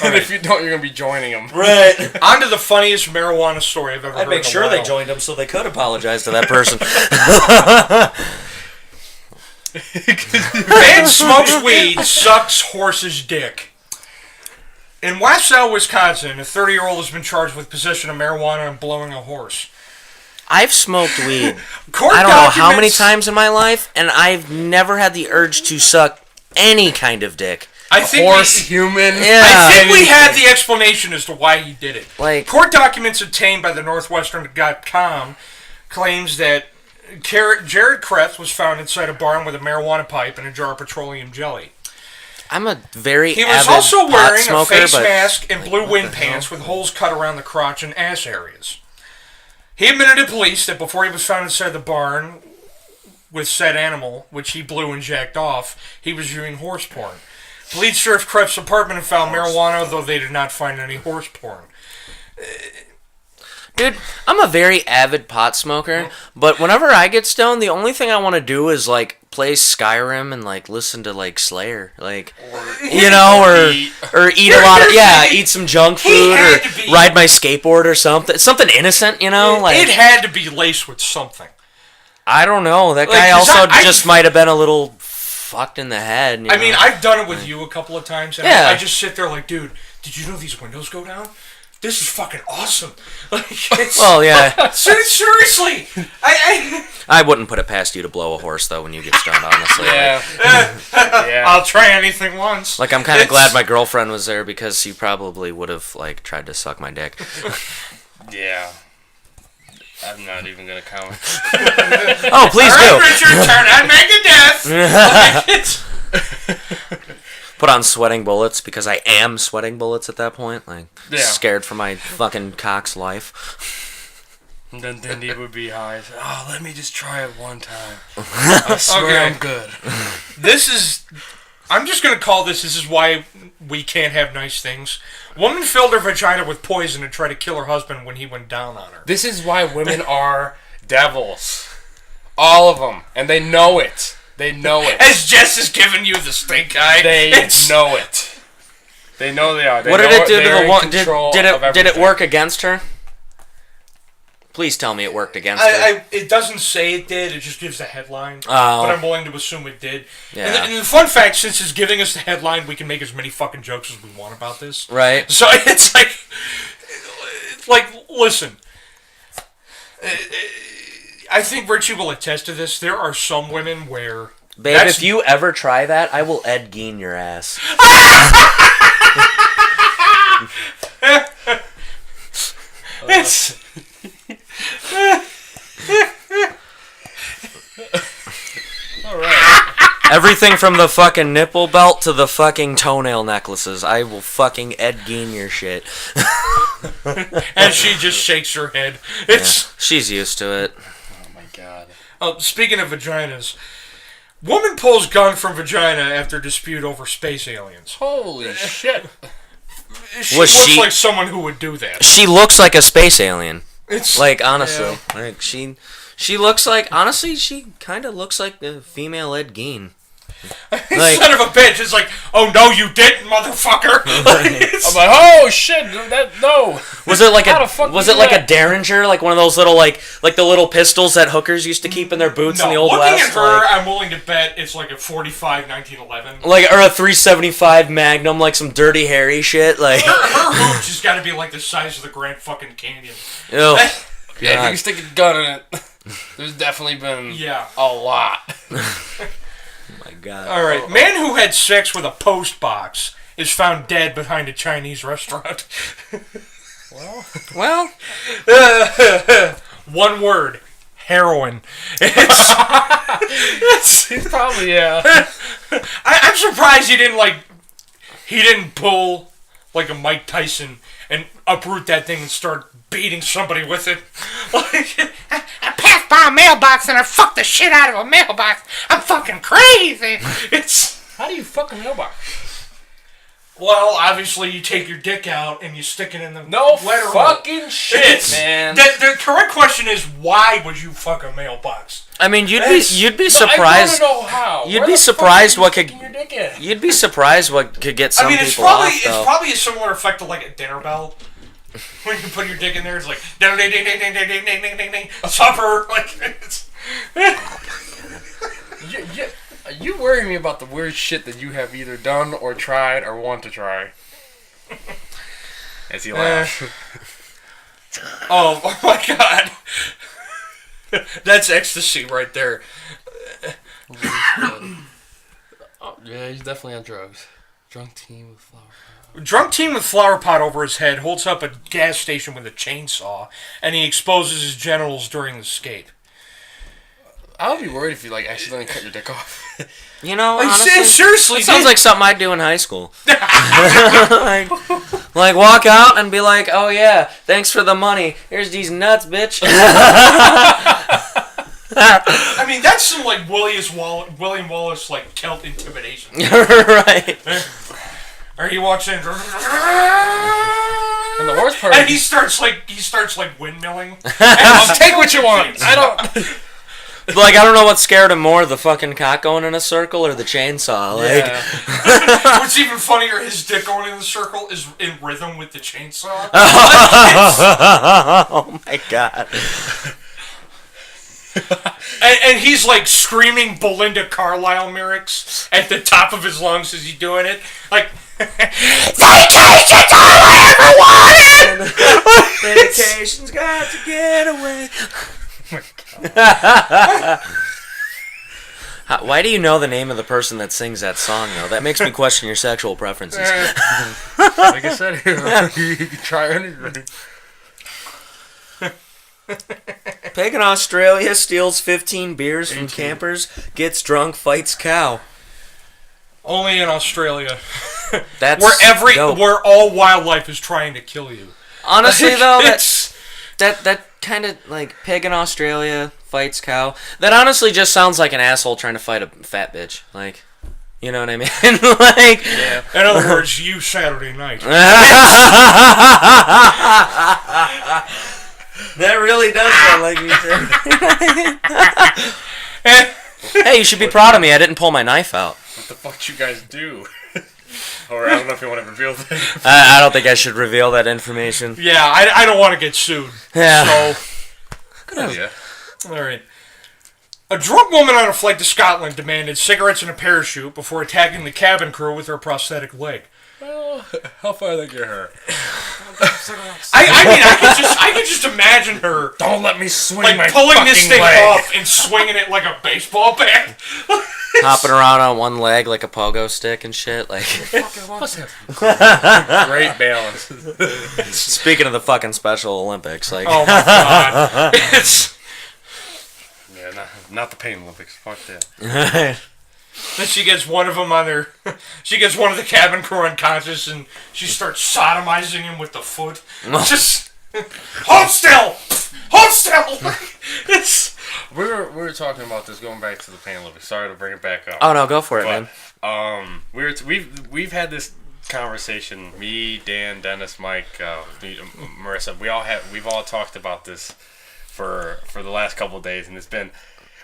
Speaker 3: and if you don't, you're gonna be joining them.
Speaker 2: Right.
Speaker 1: On to the funniest marijuana story I've ever heard.
Speaker 2: I'd make
Speaker 1: in a
Speaker 2: sure they
Speaker 1: while.
Speaker 2: joined him so they could apologize to that person.
Speaker 1: Man smokes weed, sucks horse's dick. In Washoe, Wisconsin, a 30-year-old has been charged with possession of marijuana and blowing a horse.
Speaker 2: I've smoked weed.
Speaker 1: Court
Speaker 2: I don't know how many
Speaker 1: documents-
Speaker 2: times in my life, and I've never had the urge to suck any kind of dick.
Speaker 1: I think
Speaker 3: Horse, human.
Speaker 2: Yeah.
Speaker 1: I think we have the explanation as to why he did it.
Speaker 2: Like-
Speaker 1: Court documents obtained by the Northwestern.com claims that Jared Kreth was found inside a barn with a marijuana pipe and a jar of petroleum jelly.
Speaker 2: I'm a very
Speaker 1: He was
Speaker 2: avid
Speaker 1: also
Speaker 2: pot
Speaker 1: wearing
Speaker 2: smoker,
Speaker 1: a face
Speaker 2: but
Speaker 1: mask and blue wind pants with holes cut around the crotch and ass areas. He admitted to police that before he was found inside the barn with said animal, which he blew and jacked off, he was viewing horse porn. Police searched Krepp's apartment and found marijuana, though they did not find any horse porn.
Speaker 2: Dude, I'm a very avid pot smoker, but whenever I get stoned, the only thing I want to do is, like, play Skyrim and, like, listen to, like, Slayer. Like, you know, or eat a lot of, eat some junk food, or ride my skateboard or something. Something innocent, you know? Like,
Speaker 1: it had to be laced with something.
Speaker 2: I don't know. That guy also just might have been a little fucked in the head. You know?
Speaker 1: I mean, I've done it with you a couple of times, and I just sit there like, dude, did you know these windows go down? This is fucking awesome. Like,
Speaker 2: well, yeah.
Speaker 1: Seriously,
Speaker 2: I wouldn't put it past you to blow a horse though when you get stoned. Honestly,
Speaker 3: Yeah.
Speaker 1: yeah. I'll try anything once.
Speaker 2: Like, I'm kind of glad my girlfriend was there because she probably would have like tried to suck my dick.
Speaker 3: Yeah. I'm not even gonna comment.
Speaker 2: Oh, please do.
Speaker 1: Richard, turn on Megadeth.
Speaker 2: Put on sweating bullets because I am sweating bullets at that point. Like,
Speaker 3: Yeah.
Speaker 2: scared for my fucking cock's life.
Speaker 3: And then he would be high. Say, oh, let me just try it one time. I swear I'm good.
Speaker 1: I'm just gonna call this is why we can't have nice things. Woman filled her vagina with poison to try to kill her husband when he went down on her.
Speaker 3: This is why women are devils. All of them. And they know it. They know it.
Speaker 1: As Jess is giving you the stink eye.
Speaker 3: They know it. They know they are.
Speaker 2: What did it do to the one? Did it work against her? Please tell me it worked against her.
Speaker 1: It doesn't say it did. It just gives the headline.
Speaker 2: Oh.
Speaker 1: But I'm willing to assume it did.
Speaker 2: Yeah.
Speaker 1: And the fun fact, since it's giving us the headline, we can make as many fucking jokes as we want about this.
Speaker 2: Right.
Speaker 1: So it's like, listen. I think Richie will attest to this. There are some women where...
Speaker 2: Babe, if you ever try that, I will Ed Gein your ass.
Speaker 1: It's...
Speaker 3: Alright.
Speaker 2: Everything from the fucking nipple belt to the fucking toenail necklaces. I will fucking Ed Gein your shit.
Speaker 1: And she just shakes her head. It's...
Speaker 2: Yeah, she's used to it.
Speaker 3: Oh my god.
Speaker 1: Oh, speaking of vaginas, woman pulls gun from vagina after dispute over space aliens.
Speaker 3: Holy shit.
Speaker 1: She
Speaker 2: Was
Speaker 1: looks
Speaker 2: she-
Speaker 1: like someone who would do that.
Speaker 2: She looks like a space alien.
Speaker 1: It's
Speaker 2: Like, honestly. Like, she looks like... Honestly, she kind of looks like the female Ed Gein. Like,
Speaker 1: son of a bitch. It's like, oh no, you didn't, motherfucker.
Speaker 3: I'm like, oh shit, no.
Speaker 2: was it like
Speaker 3: How the fuck
Speaker 2: was
Speaker 3: did
Speaker 2: it like
Speaker 3: that?
Speaker 2: a Derringer, like one of those little like the little pistols that hookers used to keep in their boots in the old
Speaker 1: looking
Speaker 2: west?
Speaker 1: at her,
Speaker 2: like,
Speaker 1: I'm willing to bet it's like a 45 1911.
Speaker 2: like, or a 375 Magnum, like some Dirty Harry shit, like.
Speaker 1: Her hooch has got to be like the size of the Grand fucking Canyon.
Speaker 2: Ew.
Speaker 3: Yeah, if you
Speaker 2: God.
Speaker 3: can stick a gun in it, there's definitely been a lot.
Speaker 2: Oh my God.
Speaker 1: All right, man who had sex with a post box is found dead behind a Chinese restaurant.
Speaker 2: Well,
Speaker 1: One word: heroin.
Speaker 3: He's probably, yeah.
Speaker 1: I'm surprised he didn't pull like a Mike Tyson and uproot that thing and start beating somebody with it. Like, I passed by a mailbox and I fucked the shit out of a mailbox. I'm fucking crazy.
Speaker 3: How do you fuck a mailbox?
Speaker 1: Well, obviously you take your dick out and you stick it in the
Speaker 3: No
Speaker 1: letter
Speaker 3: fucking shit,
Speaker 1: It's-
Speaker 3: man.
Speaker 1: The correct question is, why would you fuck a mailbox?
Speaker 2: I mean, you'd be
Speaker 3: I
Speaker 2: surprised.
Speaker 3: want to know how.
Speaker 2: You'd
Speaker 3: Where
Speaker 2: be
Speaker 3: the fuck
Speaker 2: surprised
Speaker 3: are you
Speaker 2: what could-
Speaker 3: sticking your dick in?
Speaker 2: You'd be surprised what could get some
Speaker 1: it's
Speaker 2: people
Speaker 1: probably
Speaker 2: off, though.
Speaker 1: it's probably a similar effect to like a dinner bell. When you put your dick in there, it's like ding ding ding ding ding ding ding ding ding ding. Supper, like it's.
Speaker 3: You worry me about the weird shit that you have either done or tried or want to try. As he laughs.
Speaker 1: Oh my god, that's ecstasy right there.
Speaker 3: Oh, yeah, he's definitely on drugs. Drunk teen with flower.
Speaker 1: Drunk teen with flower pot over his head holds up a gas station with a chainsaw, and he exposes his genitals during the escape.
Speaker 3: I would be worried if you like accidentally cut your dick off.
Speaker 2: You know,
Speaker 1: Like,
Speaker 2: honestly,
Speaker 1: seriously,
Speaker 2: it sounds like something I'd do in high school. like walk out and be like, "Oh yeah, thanks for the money. Here's these nuts, bitch."
Speaker 1: I mean, that's some like William Wallace like Celt intimidation.
Speaker 2: Right.
Speaker 1: Or he walks in,
Speaker 3: And the worst part,
Speaker 1: and he starts windmilling.
Speaker 3: And take what you want. I don't.
Speaker 2: Like, I don't know what scared him more, the fucking cock going in a circle or the chainsaw. Like,
Speaker 3: Yeah.
Speaker 1: What's even funnier, his dick going in the circle is in rhythm with the chainsaw.
Speaker 2: oh my god.
Speaker 1: And he's like screaming Belinda Carlisle lyrics at the top of his lungs as he's doing it. Like, dedication's all I ever wanted!
Speaker 2: Dedication's got to get away. Why do you know the name of the person that sings that song, though? That makes me question your sexual preferences.
Speaker 3: Like I said, you can try anything.
Speaker 2: Pig in Australia steals 15 beers from campers, gets drunk, fights cow.
Speaker 1: only in Australia.
Speaker 2: That's dope.
Speaker 1: Where all wildlife is trying to kill you.
Speaker 2: Honestly, though, that kind of, like, pig in Australia fights cow. That honestly just sounds like an asshole trying to fight a fat bitch. Like, you know what I mean? Like,
Speaker 1: yeah. In other words, you Saturday night.
Speaker 2: That really does sound like me, too. Hey, you should be proud of me. I didn't pull my knife out.
Speaker 3: What the fuck did you guys do? Or I don't know if you want to reveal that.
Speaker 2: I don't think I should reveal that information.
Speaker 1: Yeah, I don't want to get sued.
Speaker 2: Yeah.
Speaker 1: So,
Speaker 3: Good idea.
Speaker 1: All right. A drunk woman on a flight to Scotland demanded cigarettes and a parachute before attacking the cabin crew with her prosthetic leg.
Speaker 3: Well, how far did they get her?
Speaker 1: I can just imagine her
Speaker 3: Don't let me swing
Speaker 1: like
Speaker 3: my
Speaker 1: pulling
Speaker 3: fucking
Speaker 1: this thing
Speaker 3: leg.
Speaker 1: up and swinging it like a baseball bat.
Speaker 2: Hopping around on one leg like a pogo stick and shit. Like,
Speaker 3: What's that? Great balance.
Speaker 2: speaking of the fucking Special Olympics, like,
Speaker 1: Oh my god! It's
Speaker 3: Yeah, not the Pain Olympics. Fuck that.
Speaker 1: then she gets one of them on her. She gets one of the cabin crew unconscious, and she starts sodomizing him with the foot. Just hold still, hold still. It's.
Speaker 3: We were talking about this going back to the Pain Olympics. Sorry to bring it back up.
Speaker 2: oh no, go for it, man.
Speaker 3: We've had this conversation. Me, Dan, Dennis, Mike, Marissa. We've all talked about this for the last couple of days, and it's been.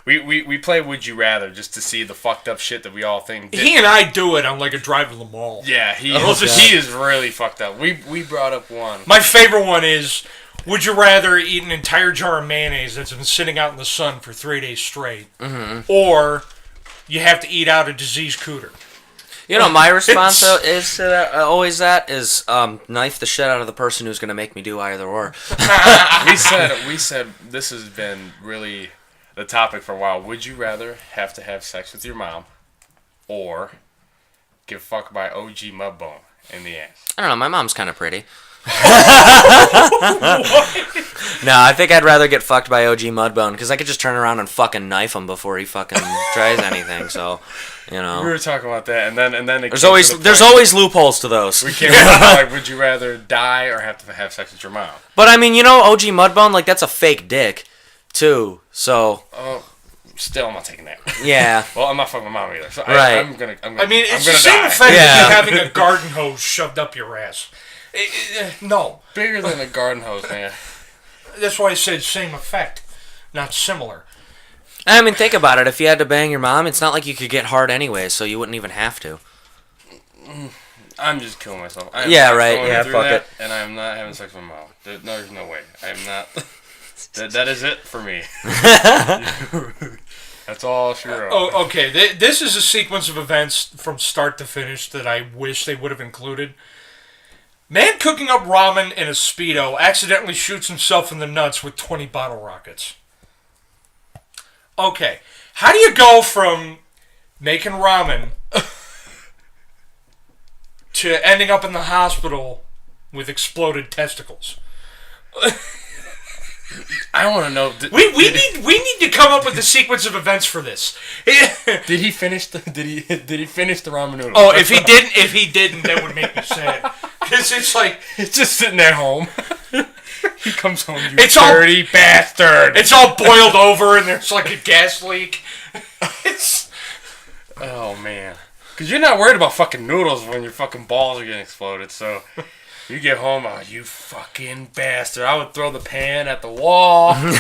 Speaker 3: We play Would You Rather just to see the fucked up shit that we all think.
Speaker 1: He and I do it on like a drive to the mall.
Speaker 3: Yeah, he is really fucked up. We brought up one.
Speaker 1: My favorite one is, would you rather eat an entire jar of mayonnaise that's been sitting out in the sun for 3 days straight, or you have to eat out a diseased cooter?
Speaker 2: You know, my response is to that, always knife the shit out of the person who's gonna make me do either or.
Speaker 3: we said this has been really the topic for a while. Would you rather have to have sex with your mom, or get fucked by OG Mudbone in the ass?
Speaker 2: I don't know, my mom's kind of pretty. No, I think I'd rather get fucked by OG Mudbone, because I could just turn around and fucking knife him before he fucking tries anything, so, you know.
Speaker 3: We were talking about that, and then
Speaker 2: There's always loopholes to those.
Speaker 3: We came up with, like, would you rather die or have to have sex with your mom?
Speaker 2: But I mean, you know, OG Mudbone, like, that's a fake dick, too, so.
Speaker 3: Oh, still, I'm not taking that.
Speaker 2: Yeah.
Speaker 3: Well, I'm not fucking my mom either. So
Speaker 2: Right.
Speaker 3: I'm gonna.
Speaker 1: I mean, it's the
Speaker 3: gonna
Speaker 1: same
Speaker 3: die.
Speaker 1: effect
Speaker 2: Yeah.
Speaker 1: as you having a garden hose shoved up your ass. No.
Speaker 3: Bigger than a garden hose, man.
Speaker 1: That's why I said same effect, not similar.
Speaker 2: I mean, think about it. If you had to bang your mom, it's not like you could get hard anyway, so you wouldn't even have to.
Speaker 3: I'm just killing myself.
Speaker 2: Yeah, right. Yeah, fuck it.
Speaker 3: And I'm not having sex with my mom. There's no way. I'm not. That is it for me. That's all she wrote.
Speaker 1: Oh, okay. This is a sequence of events from start to finish that I wish they would have included. Man cooking up ramen in a Speedo accidentally shoots himself in the nuts with 20 bottle rockets. Okay. How do you go from making ramen to ending up in the hospital with exploded testicles?
Speaker 3: I want to know.
Speaker 1: We need to come up with a sequence of events for this.
Speaker 3: Did he finish the ramen noodle?
Speaker 1: Oh, if he didn't, that would make me sad. Because it's like
Speaker 3: he's just sitting at home. He comes home, you
Speaker 1: It's
Speaker 3: dirty bastard.
Speaker 1: It's all boiled over, and there's like a gas leak. It's
Speaker 3: Oh, man. Because you're not worried about fucking noodles when your fucking balls are getting exploded, so... You get home, oh, you fucking bastard. I would throw the pan at the wall. You!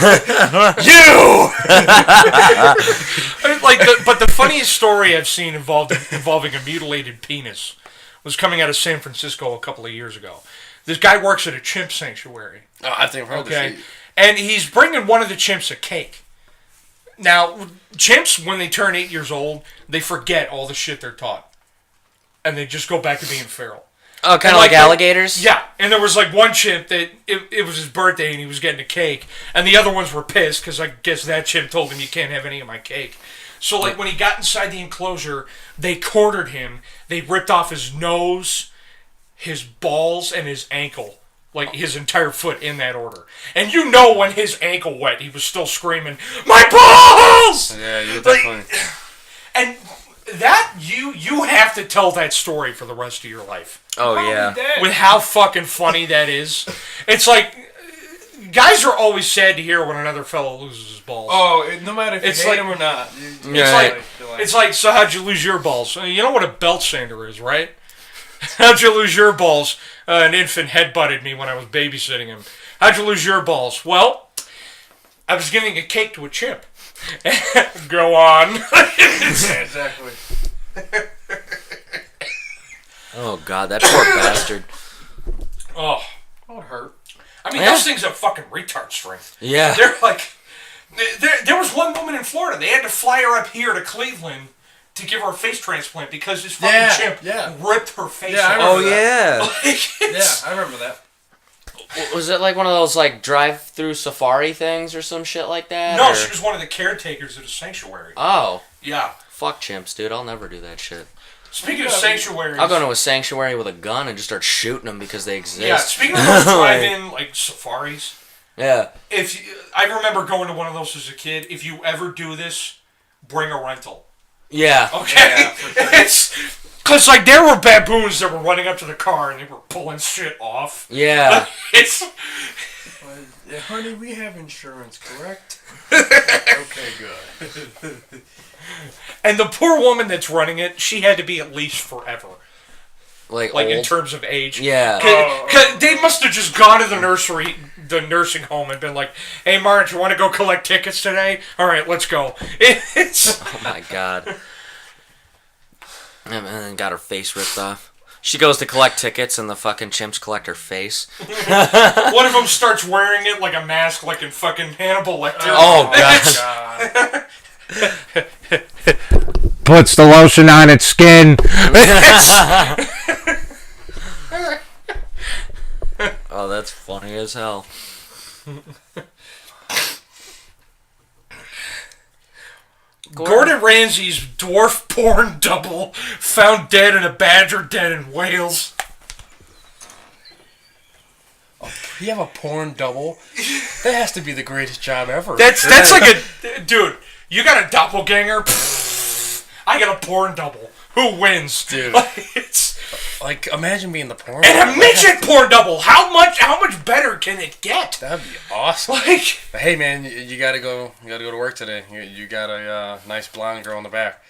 Speaker 1: but the funniest story I've seen involving a mutilated penis was coming out of San Francisco a couple of years ago. This guy works at a chimp sanctuary.
Speaker 3: Oh, I think I've heard this.
Speaker 1: And he's bringing one of the chimps a cake. Now, chimps, when they turn 8 years old, they forget all the shit they're taught. And they just go back to being feral.
Speaker 2: Oh, kind of like alligators?
Speaker 1: Yeah, and there was like one chimp that it was his birthday and he was getting a cake, and the other ones were pissed because I guess that chimp told him you can't have any of my cake. So like when he got inside the enclosure, they cornered him. They ripped off his nose, his balls, and his ankle. Like his entire foot in that order. And you know when his ankle wet, he was still screaming, "My balls!"
Speaker 3: Yeah, you definitely...
Speaker 1: And that, you have to tell that story for the rest of your life.
Speaker 2: Oh, yeah.
Speaker 1: With how fucking funny that is. It's like, guys are always sad to hear when another fellow loses his balls.
Speaker 3: Oh, no matter if you hate him or not.
Speaker 1: It's like, so how'd you lose your balls? You know what a belt sander is, right? How'd you lose your balls? An infant headbutted me when I was babysitting him. How'd you lose your balls? Well, I was giving a cake to a chimp. Go on.
Speaker 3: Yeah, exactly.
Speaker 2: Oh, God, that poor bastard.
Speaker 1: Oh, that would hurt. I mean, those things have fucking retard strength.
Speaker 2: Yeah.
Speaker 1: They're like... There was one woman in Florida. They had to fly her up here to Cleveland to give her a face transplant because this fucking chimp ripped her face off.
Speaker 2: Oh, yeah.
Speaker 3: I remember that.
Speaker 2: Was it like one of those like drive-through safari things or some shit like that?
Speaker 1: No,
Speaker 2: or?
Speaker 1: she was one of the caretakers at a sanctuary.
Speaker 2: Oh.
Speaker 1: Yeah.
Speaker 2: Fuck chimps, dude. I'll never do that shit.
Speaker 1: Speaking of sanctuaries...
Speaker 2: I'll go to a sanctuary with a gun and just start shooting them because they exist.
Speaker 1: Yeah, speaking of those drive-in, like, safaris...
Speaker 2: Yeah.
Speaker 1: I remember going to one of those as a kid. If you ever do this, bring a rental.
Speaker 2: Yeah.
Speaker 1: Okay?
Speaker 3: Yeah,
Speaker 1: It's... Because, like, there were baboons that were running up to the car and they were pulling shit off.
Speaker 2: Yeah.
Speaker 1: It's...
Speaker 3: Honey, we have insurance, correct? Okay, good.
Speaker 1: And the poor woman that's running it, she had to be at least forever.
Speaker 2: Like
Speaker 1: in
Speaker 2: old?
Speaker 1: terms of age.
Speaker 2: Yeah.
Speaker 1: Cause they must have just gone to the nursing home and been like, "Hey, Marge, you want to go collect tickets today? All right, let's go." It's...
Speaker 2: Oh, my God. And then got her face ripped off. She goes to collect tickets and the fucking chimps collect her face.
Speaker 1: One of them starts wearing it like a mask, like in fucking Hannibal Lecter.
Speaker 2: Oh, God.
Speaker 4: Puts the lotion on its skin.
Speaker 2: Oh, that's funny as hell.
Speaker 1: Gordon Ramsay's dwarf porn double found dead in a badger den in Wales.
Speaker 3: You have a porn double? That has to be the greatest job ever.
Speaker 1: That's like a... Dude, you got a doppelganger? Pfft, I got a porn double. Who wins?
Speaker 3: Dude. Like, imagine being the porn
Speaker 1: And
Speaker 3: double.
Speaker 1: a midget porn double! How much better can it get?
Speaker 3: That'd be awesome.
Speaker 1: Like...
Speaker 3: But hey, man, you gotta go to work today. You got a nice blonde girl in the back.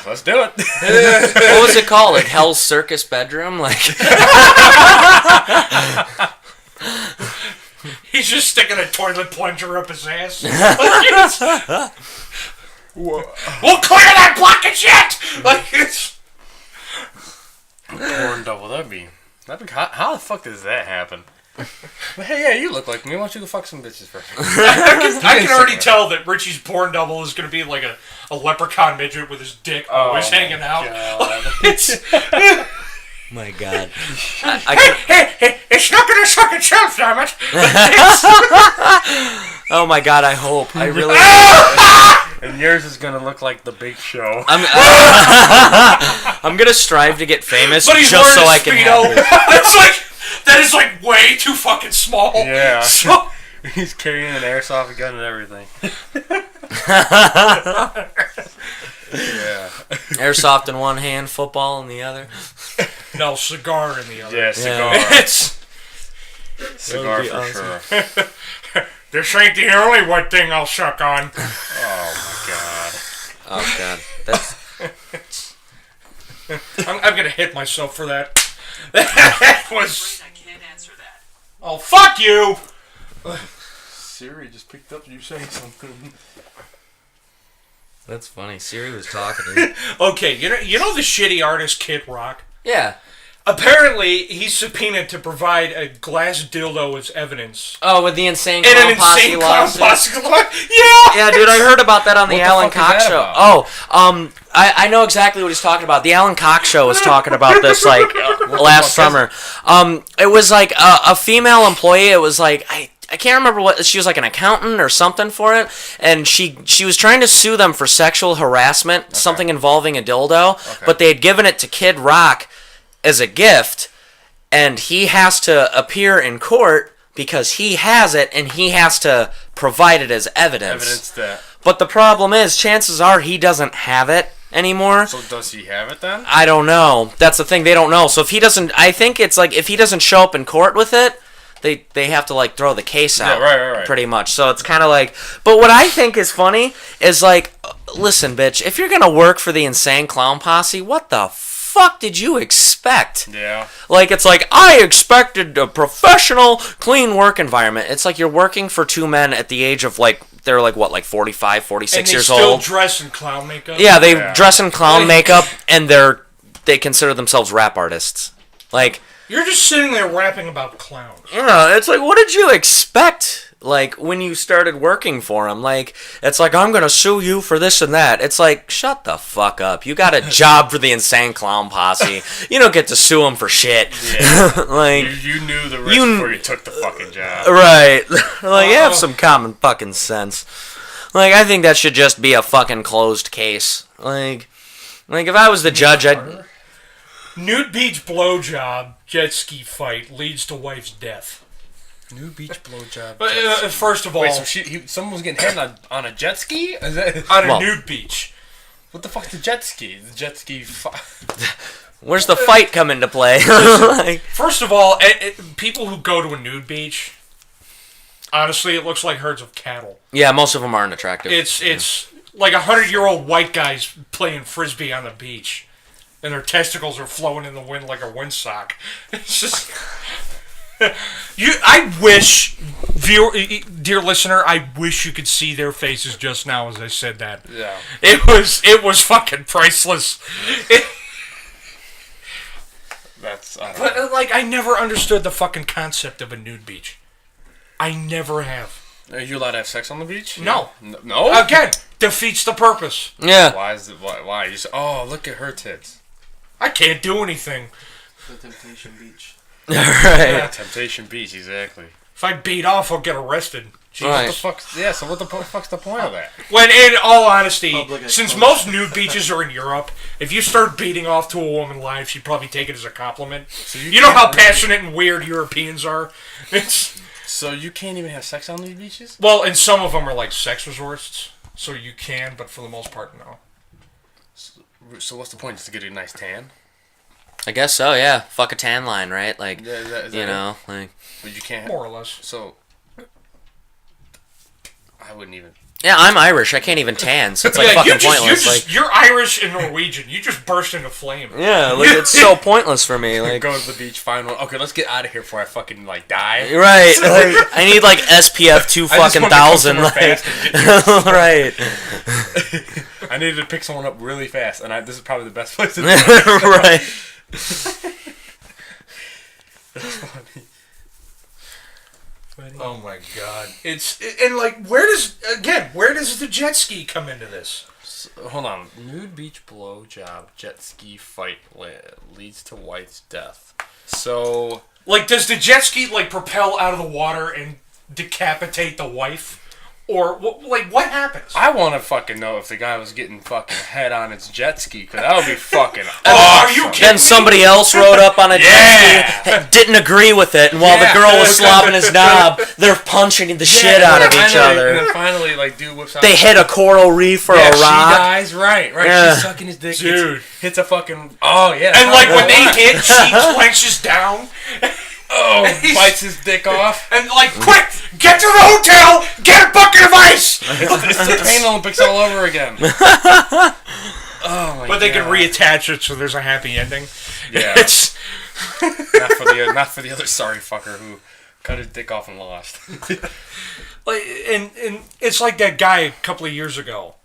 Speaker 3: Let's do it.
Speaker 2: What was it called? Like Hell's Circus Bedroom? Like...
Speaker 1: He's just sticking a toilet plunger up his ass. We'll clear that block of shit! Like, it's...
Speaker 3: Porn double, that'd be how the fuck does that happen? But hey, yeah, you look like me. Why don't you go fuck some bitches first?
Speaker 1: I can already tell that Richie's porn double is going to be like a leprechaun midget with his dick always hanging out. It's...
Speaker 2: My God.
Speaker 1: Hey, it's not going to suck itself, damn it!
Speaker 2: Oh my God, I hope. I really
Speaker 3: And yours is gonna look like the Big Show.
Speaker 2: I'm gonna strive to get famous
Speaker 1: But he's
Speaker 2: just so
Speaker 1: wearing a
Speaker 2: I can
Speaker 1: Speedo.
Speaker 2: have
Speaker 1: That is like way too fucking small.
Speaker 3: Yeah.
Speaker 1: So...
Speaker 3: He's carrying an airsoft gun and everything. Yeah.
Speaker 2: airsoft in one hand, football in the other.
Speaker 1: No, cigar in the other.
Speaker 3: Yeah, cigar.
Speaker 1: It's...
Speaker 3: Cigar for
Speaker 2: awesome.
Speaker 3: sure.
Speaker 1: This ain't the only wet thing I'll suck on.
Speaker 3: Oh my god.
Speaker 2: Oh god, that's
Speaker 1: I'm gonna hit myself for that. That was.
Speaker 5: I can't answer that.
Speaker 1: Oh, fuck you!
Speaker 3: Siri just picked up you saying something.
Speaker 2: that's funny. Siri was talking to me.
Speaker 1: Okay, you know the shitty artist Kid Rock?
Speaker 2: Yeah.
Speaker 1: Apparently, he's subpoenaed to provide a glass dildo as evidence.
Speaker 2: Oh, with the insane
Speaker 1: In
Speaker 2: clown
Speaker 1: an
Speaker 2: posse
Speaker 1: insane clown
Speaker 2: lawsuit.
Speaker 1: posse Yeah!
Speaker 2: Yeah, dude, I heard about that on the
Speaker 3: What the
Speaker 2: Alan
Speaker 3: fuck is
Speaker 2: Cox
Speaker 3: that
Speaker 2: show.
Speaker 3: about?
Speaker 2: I know exactly what he's talking about. The Alan Cox show was talking about this like last summer. It was like a female employee. It was like I can't remember what she was, like an accountant or something for it, and she was trying to sue them for sexual harassment, something involving a dildo, but they had given it to Kid Rock as a gift, and he has to appear in court because he has it and he has to provide it as evidence.
Speaker 3: Evidence that.
Speaker 2: But the problem is, chances are he doesn't have it anymore.
Speaker 3: So does he have it then?
Speaker 2: I don't know. That's the thing, they don't know. So if he doesn't, I think it's like if he doesn't show up in court with it, they have to like throw the case out.
Speaker 3: Yeah, right.
Speaker 2: Pretty much. So it's kind of like, but what I think is funny is like, listen, bitch, if you're gonna work for the Insane Clown Posse, what the fuck did you expect?
Speaker 3: Yeah.
Speaker 2: Like, it's like, I expected a professional, clean work environment. It's like you're working for two men at the age of, like, they're like, what, like 45, 46 years old?
Speaker 1: And they still dress in clown makeup?
Speaker 2: Yeah, they dress in clown makeup, and they consider themselves rap artists. Like...
Speaker 1: You're just sitting there rapping about clowns.
Speaker 2: Yeah, it's like, what did you expect? Like, when you started working for him, like, it's like, I'm gonna sue you for this and that. It's like, shut the fuck up. You got a job for the Insane Clown Posse. You don't get to sue him for shit.
Speaker 3: Yeah.
Speaker 2: Like,
Speaker 3: you knew the risk before you took the fucking job.
Speaker 2: right. Like, you have some common fucking sense. Like, I think that should just be a fucking closed case. Like if I was the judge, I'd...
Speaker 1: Nude beach blowjob jet ski fight leads to wife's death.
Speaker 3: New beach blowjob.
Speaker 1: But first of all,
Speaker 3: Wait, so someone was getting head on a jet ski? Is that,
Speaker 1: on a nude beach.
Speaker 3: what the fuck's the jet ski? The jet ski.
Speaker 2: Where's the fight come into play? Like,
Speaker 1: First of all, people who go to a nude beach, honestly, it looks like herds of cattle.
Speaker 2: yeah, most of them aren't attractive.
Speaker 1: It's like 100-year-old white guys playing frisbee on the beach, and their testicles are flowing in the wind like a windsock. It's just. I wish, dear listener, I wish you could see their faces just now as I said that.
Speaker 3: Yeah.
Speaker 1: It was fucking priceless.
Speaker 3: That's. I don't
Speaker 1: But
Speaker 3: know.
Speaker 1: like, I never understood the fucking concept of a nude beach. I never have.
Speaker 3: Are you allowed to have sex on the beach?
Speaker 1: No.
Speaker 3: No.
Speaker 1: Again, defeats the purpose.
Speaker 2: yeah.
Speaker 3: Why is it? Why? You say, oh, look at her tits.
Speaker 1: I can't do anything.
Speaker 5: The Temptation Beach.
Speaker 2: Right.
Speaker 3: Temptation Beach, exactly.
Speaker 1: If I beat off, I'll get arrested. Jeez.
Speaker 2: Right.
Speaker 3: What the fuck's? Yeah. So what the fuck's the point of that?
Speaker 1: When, in all honesty,
Speaker 5: Public
Speaker 1: since
Speaker 5: exposure.
Speaker 1: most nude beaches are in Europe, if you start beating off to a woman live, she'd probably take it as a compliment. You know how passionate and weird Europeans are? It's,
Speaker 3: So you can't even have sex on these beaches?
Speaker 1: well, and some of them are like sex resorts, so you can, but for the most part, no.
Speaker 3: So what's the point? Just to get a nice tan?
Speaker 2: I guess so, yeah. Fuck a tan line, right? Like,
Speaker 3: Yeah, is that
Speaker 2: you
Speaker 3: it?
Speaker 2: know, like...
Speaker 3: But you can't.
Speaker 1: More or less.
Speaker 3: So I wouldn't even.
Speaker 2: Yeah, I'm Irish. I can't even tan, so it's like fucking pointless.
Speaker 1: You're Irish and Norwegian. You just burst into flame.
Speaker 2: Like, yeah, like it's so pointless for me. Like,
Speaker 3: Go to the beach, find one. Okay, let's get out of here before I fucking like die.
Speaker 2: right? Like, I need like SPF 2,000.
Speaker 3: I
Speaker 2: Like,
Speaker 3: just wanted to come somewhere fast and get
Speaker 2: right,
Speaker 3: I needed to pick someone up really fast, and this is probably the best place to do it.
Speaker 2: right.
Speaker 3: That's funny.
Speaker 1: Oh my god. And like, where does the jet ski come into this?
Speaker 3: Hold on. Nude beach blowjob jet ski fight leads to wife's death. So
Speaker 1: Like, does the jet ski like propel out of the water and decapitate the wife? Or what happens?
Speaker 3: I want to fucking know if the guy was getting fucking head on its jet ski, because that would be fucking
Speaker 1: Oh, are you
Speaker 3: awesome.
Speaker 1: kidding?
Speaker 2: Then somebody else rode up on a jet ski, didn't agree with it, and while
Speaker 3: Yeah.
Speaker 2: the girl was slobbing his knob, they're punching the shit out of each
Speaker 3: And
Speaker 2: other.
Speaker 3: then finally, like, dude whips out.
Speaker 2: They hit a coral reef or
Speaker 3: Yeah,
Speaker 2: a
Speaker 3: she
Speaker 2: rock.
Speaker 3: dies. Right.
Speaker 2: Yeah.
Speaker 3: She's sucking his dick.
Speaker 1: Dude.
Speaker 3: Hits a fucking. Oh yeah.
Speaker 1: And like when they
Speaker 3: hit.
Speaker 1: hit, she clenches down.
Speaker 3: Oh,
Speaker 1: he's-
Speaker 3: bites his dick off.
Speaker 1: And like, quick, get to the hotel, get a bucket of ice.
Speaker 3: It's the Pain Olympics all over again. Oh my god.
Speaker 1: But they can reattach it so there's a happy ending.
Speaker 3: Yeah.
Speaker 1: It's
Speaker 3: not for the other sorry fucker who cut his dick off and lost.
Speaker 1: like, and it's like that guy a couple of years ago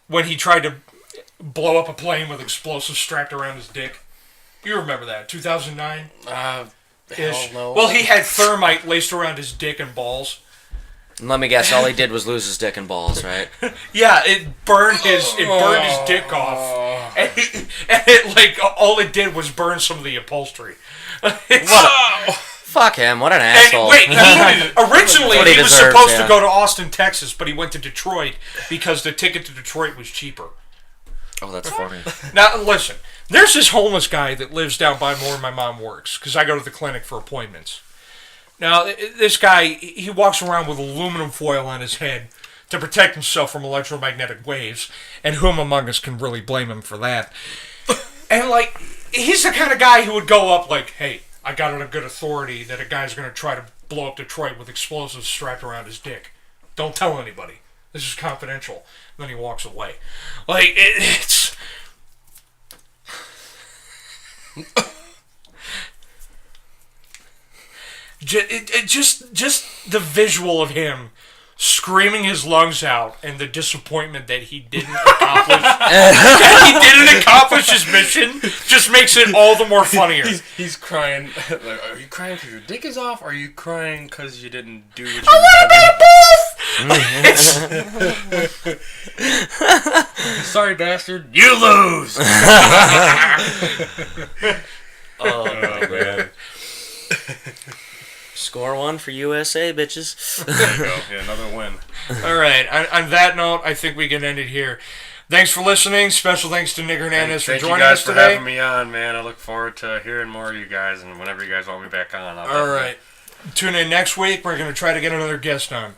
Speaker 1: when he tried to blow up a plane with explosives strapped around his dick. You remember that? 2009?
Speaker 3: Hell
Speaker 1: Ish.
Speaker 3: no.
Speaker 1: Well, he had thermite laced around his dick and balls.
Speaker 2: And let me guess, all he did was lose his dick and balls, right?
Speaker 1: Yeah, it burned his dick off, and it like all it did was burn some of the upholstery.
Speaker 2: Fuck him, what an
Speaker 1: And
Speaker 2: asshole.
Speaker 1: wait, originally
Speaker 2: What he
Speaker 1: he was
Speaker 2: deserves,
Speaker 1: supposed
Speaker 2: yeah.
Speaker 1: to go to Austin, Texas, but he went to Detroit because the ticket to Detroit was cheaper.
Speaker 2: Oh, that's funny.
Speaker 1: Now, listen, there's this homeless guy that lives down by where my mom works, because I go to the clinic for appointments. Now, this guy, he walks around with aluminum foil on his head to protect himself from electromagnetic waves, and whom among us can really blame him for that? And, like, he's the kind of guy who would go up like, hey, I got it on good authority that a guy's going to try to blow up Detroit with explosives strapped around his dick. Don't tell anybody. This is confidential. And then he walks away. Like, it's... just the visual of him screaming his lungs out and the disappointment that he didn't accomplish his mission just makes it all the more funnier.
Speaker 3: He's crying. Like, are you crying because your dick is off? Or are you crying because you didn't do what you Sorry, bastard. You lose.
Speaker 2: Oh, man. Score one for USA, bitches.
Speaker 3: There you go. Yeah, another win.
Speaker 1: All right. On that note, I think we can end it here. Thanks for listening. Special thanks to Nick Hernandez for
Speaker 3: Thank you
Speaker 1: joining
Speaker 3: guys
Speaker 1: us
Speaker 3: for
Speaker 1: today.
Speaker 3: having me on, man. I look forward to hearing more of you guys, and whenever you guys want me back on, I'll
Speaker 1: All right. Tune in next week. We're going to try to get another guest on.